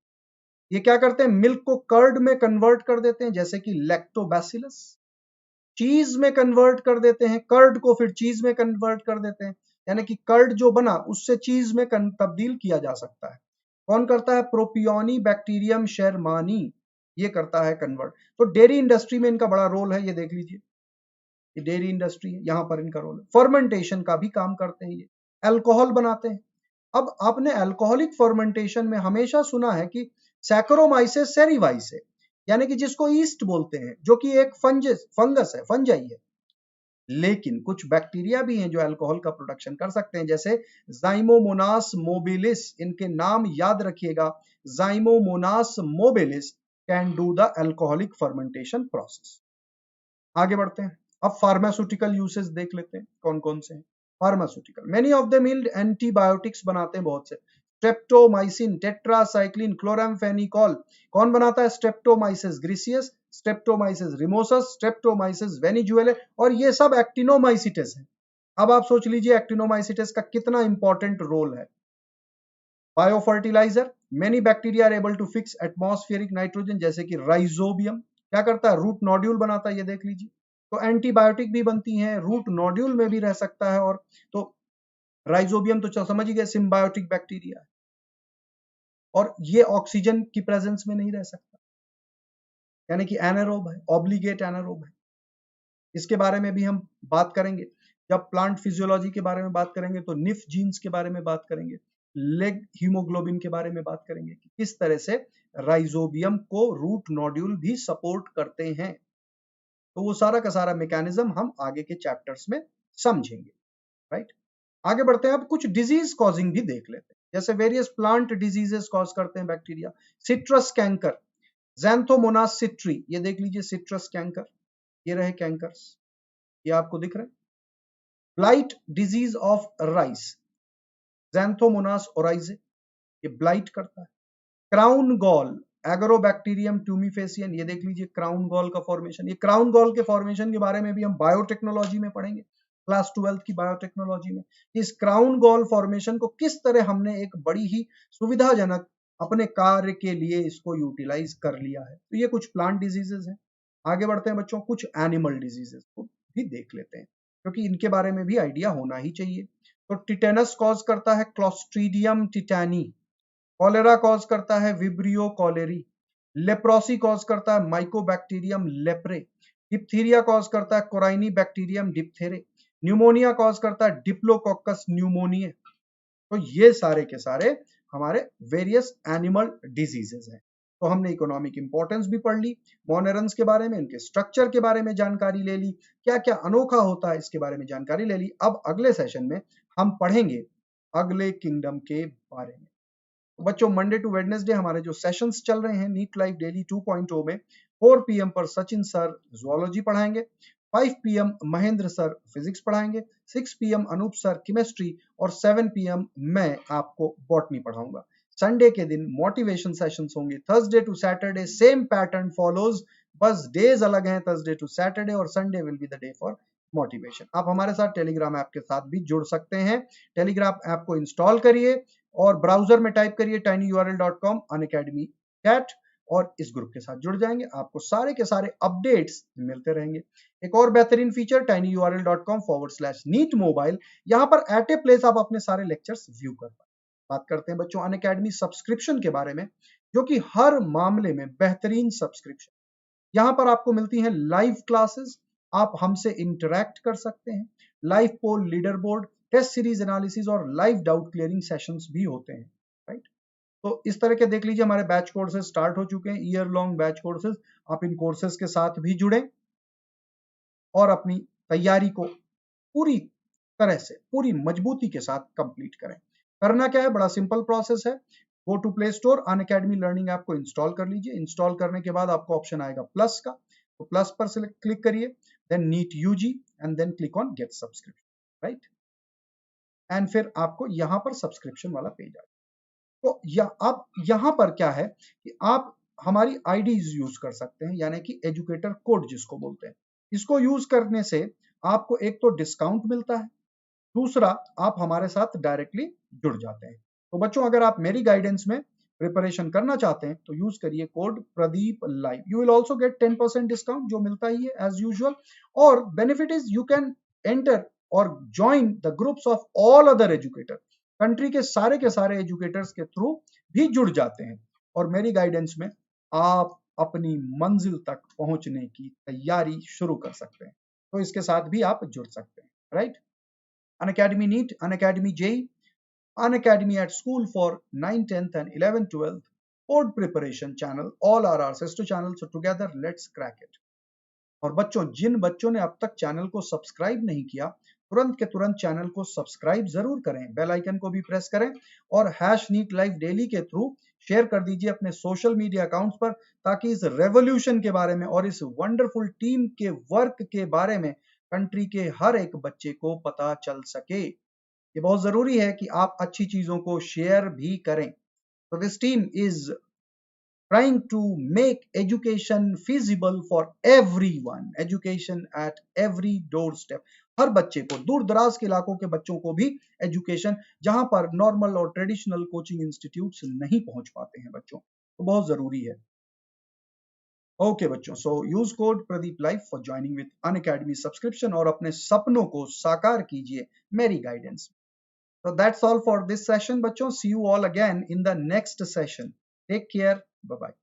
ये क्या करते हैं? मिल्क को कर्ड में कन्वर्ट कर देते हैं, जैसे कि लैक्टोबैसिलस। चीज में कन्वर्ट कर देते हैं, कर्ड को फिर चीज में कन्वर्ट कर देते हैं, यानी कि कर्ड जो बना उससे चीज में तब्दील किया जा सकता है। कौन करता है? प्रोपियोनी बैक्टीरियम शेरमानी, ये करता है कन्वर्ट। तो डेयरी इंडस्ट्री में इनका बड़ा रोल है, ये देख लीजिए, ये डेयरी इंडस्ट्री है, यहां पर इनका रोल है। फर्मेंटेशन का भी काम करते हैं ये, अल्कोहल बनाते हैं। अब आपने अल्कोहलिक फर्मेंटेशन में हमेशा सुना है कि सैकरोमाइसेस सेरिवाइसे, यानी कि जिसको ईस्ट बोलते हैं, जो कि एक फंगस है, फंजाई है। लेकिन कुछ बैक्टीरिया भी हैं जो अल्कोहल का प्रोडक्शन कर सकते हैं, जैसे जाइमोमोनास मोबिलिस, इनके नाम याद रखिएगा, zymomonas mobilis can do the alcoholic fermentation process. आगे बढ़ते हैं, अब फार्मास्यूटिकल यूसेज देख लेते हैं कौन कौन से हैं। Pharmaceutical, many of them yield antibiotics बनाते हैं बहुत से। स्ट्रेप्टोमाइसिन, टेट्रासाइक्लिन, क्लोरामफेनिकॉल, कौन बनाता है? स्ट्रेप्टोमाइसिस ग्रीसियस, स्ट्रेप्टोमाइसिस रिमोसस, स्ट्रेप्टोमाइसिस वेनिजुएले, और ये सब एक्टिनोमाइसिटिस है। अब आप सोच लीजिए एक्टिनोमाइसिटिस का कितना इंपॉर्टेंट रोल है। Biofertilizer, many bacteria are able to fix atmospheric nitrogen, जैसे कि राइजोबियम क्या करता है? रूट नोड्यूल बनाता है, ये देख लीजिए। तो एंटीबायोटिक भी बनती हैं, रूट नोड्यूल में भी रह सकता है, और तो राइजोबियम तो समझ ही गए सिम्बायोटिक बैक्टीरिया है, और ये ऑक्सीजन की प्रेजेंस में नहीं रह सकता, यानी कि एनारोब है, ऑब्लिगेट एनारोब है। इसके बारे में भी हम बात करेंगे जब प्लांट फिजियोलॉजी के बारे में बात करेंगे, तो निफ जीन्स के बारे में बात करेंगे, लेग हीमोग्लोबिन के बारे में बात करेंगे कि किस तरह से राइजोबियम को रूट नोड्यूल भी सपोर्ट करते हैं। तो वो सारा का सारा मैकेनिज्म हम आगे के चैप्टर्स में समझेंगे, राइट। आगे बढ़ते हैं, अब कुछ डिजीज कॉजिंग भी देख लेते हैं, जैसे वेरियस प्लांट डिजीजेस कॉज करते हैं बैक्टीरिया। सिट्रस कैंकर, ज़ैंथोमोनास सिट्री, ये देख लीजिए सिट्रस कैंकर, ये रहे कैंकर्स, ये आपको दिख रहे हैं। Blight disease of rice, xanthomonas oryzae, ये ब्लाइट करता है। क्राउन गॉल, एगरोबैक्टीरियम ट्यूमिफेसियन, ये देख लीजिए क्राउन गॉल का फॉर्मेशन। ये क्राउन गॉल के फॉर्मेशन के बारे में भी हम बायोटेक्नोलॉजी में पढ़ेंगे, क्लास 12 की बायोटेक्नोलॉजी में। इस क्राउन गॉल फॉर्मेशन को किस तरह हमने एक बड़ी ही सुविधाजनक अपने कार्य के लिए इसको यूटिलाइज कर लिया है। तो ये कुछ प्लांट डिजीजेस हैं। आगे बढ़ते हैं बच्चों, कुछ एनिमल डिजीजेस को भी देख लेते हैं, क्योंकि इनके बारे में भी आइडिया होना ही चाहिए। तो टिटेनस कॉज करता है क्लोस्ट्रीडियम टिटैनी, कॉलेरा कॉज करता है विब्रियो कॉलेरी, लेप्रोसी कॉज करता है माइकोबैक्टीरियम लेप्रे, डिप्थीरिया कॉज करता है कोराइनी बैक्टीरियम डिप्थेरे, न्यूमोनिया कॉज करता है डिप्लोकोकस न्यूमोनिया। तो ये सारे के सारे हमारे वेरियस एनिमल डिजीजेस हैं। तो हमने इकोनॉमिक इंपॉर्टेंस भी पढ़ ली, मोनेरन्स के बारे में, इनके स्ट्रक्चर के बारे में जानकारी ले ली, क्या क्या अनोखा होता है इसके बारे में जानकारी ले ली। अब अगले सेशन में हम पढ़ेंगे अगले किंगडम के बारे में। तो बच्चों, मंडे टू वेडनेसडे हमारे जो सेशंस चल रहे हैं नीट लाइफ डेली 2.0 में, 4 PM पर सचिन सर जूलॉजी पढ़ाएंगे, 5 PM महेंद्र सर फिजिक्स पढ़ाएंगे, 6 PM अनूप सर केमिस्ट्री, और 7 PM मैं आपको बॉटनी पढ़ाऊंगा। संडे के दिन मोटिवेशन सेशंस होंगे, Thursday to Saturday same pattern follows, बस डेज अलग हैं, थर्सडे टू सैटरडे, और Sunday will be the day for motivation. आप हमारे साथ टेलीग्राम ऐप के साथ भी जुड़ सकते हैं। टेलीग्राम ऐप को इंस्टॉल करिए और ब्राउजर में टाइप करिए tinyurl.com अनअकैडमी कैट, और इस ग्रुप के साथ जुड़ जाएंगे। आपको सारे के सारे अपडेट्स मिलते रहेंगे। एक और बेहतरीन फीचर tinyurl.com/neat mobile, यहाँ पर एट ए प्लेस आप अपने सारे लेक्चर्स व्यू कर पाए। बात करते हैं बच्चों अनअकैडमी सब्सक्रिप्शन के बारे में, जो कि हर मामले में बेहतरीन सब्सक्रिप्शन। यहाँ पर आपको मिलती हैं लाइव क्लासेस, आप हमसे इंटरैक्ट कर सकते हैं, live poll, leader board, test series analysis, और लाइव डाउट क्लियरिंग सेशंस भी होते हैं, राइट। तो इस तरह के देख लीजिए हमारे बैच कोर्सेज स्टार्ट हो चुके हैं, ईयर लॉन्ग बैच कोर्सेज। आप इन कोर्सेज के साथ भी जुड़ें और अपनी तैयारी को पूरी तरह से, पूरी मजबूती के साथ कंप्लीट करें। करना क्या है, बड़ा सिंपल प्रोसेस है। Go to Play Store, Unacademy learning app को इंस्टॉल कर लीजिए। इंस्टॉल करने के बाद आपको ऑप्शन आएगा प्लस का, तो प्लस पर क्लिक करिए, then NEET UG, and then click on get subscription, right. And फिर आपको यहाँ पर सब्सक्रिप्शन वाला पेज आएगा। तो अब यहाँ पर क्या है कि आप हमारी आईडीज यूज कर सकते हैं, यानी कि एजुकेटर कोड जिसको बोलते हैं। इसको यूज करने से आपको एक तो डिस्काउंट मिलता है, दूसरा आप हमारे साथ डायरेक्टली जुड़ जाते हैं। तो बच्चों, अगर आप मेरी गाइडेंस में प्रिपरेशन करना चाहते हैं तो यूज करिए code Pradeep live. You will also get 10% discount, जो मिलता ही है एज यूजुअल। और benefit is you can enter और join the groups of all other educator. Country के सारे एजुकेटर्स के थ्रू भी जुड़ जाते हैं और मेरी गाइडेंस में आप अपनी मंजिल तक पहुंचने की तैयारी शुरू कर सकते हैं। तो इसके साथ भी आप जुड़ सकते हैं, right. Unacademy NEET, Unacademy JEE, Unacademy at school for 9, 10th and 11th, 12th, board preparation channel, all are our sister channels, so together let's crack it। और बच्चों, जिन बच्चों ने अब तक चैनल को सब्सक्राइब नहीं किया, तुरंत के तुरंत चैनल को सब्सक्राइब जरूर करें, बेल आइकन को भी प्रेस करें और #NEET LIVE डेली के थ्रू शेयर कर दीजिए अपने सोशल मीडिया अकाउंट्स पर, ताकि इस रेवोल्यूशन के बारे में और इस वंडरफुल टीम के वर्क के बारे में कंट्री के हर एक बच्चे को पता चल सके। ये बहुत जरूरी है कि आप अच्छी चीजों को शेयर भी करें। तो this team is trying to make education feasible for everyone, education at every doorstep. हर बच्चे को, दूर दराज के इलाकों के बच्चों को भी एजुकेशन, जहां पर नॉर्मल और ट्रेडिशनल कोचिंग इंस्टीट्यूट्स नहीं पहुंच पाते हैं बच्चों, तो बहुत जरूरी है। ओके बच्चों, so use code Pradeep live for joining with Unacademy subscription और अपने सपनों को साकार कीजिए मेरी guidance. So that's all for this session, bachcho. See you all again in the next session. Take care. Bye bye.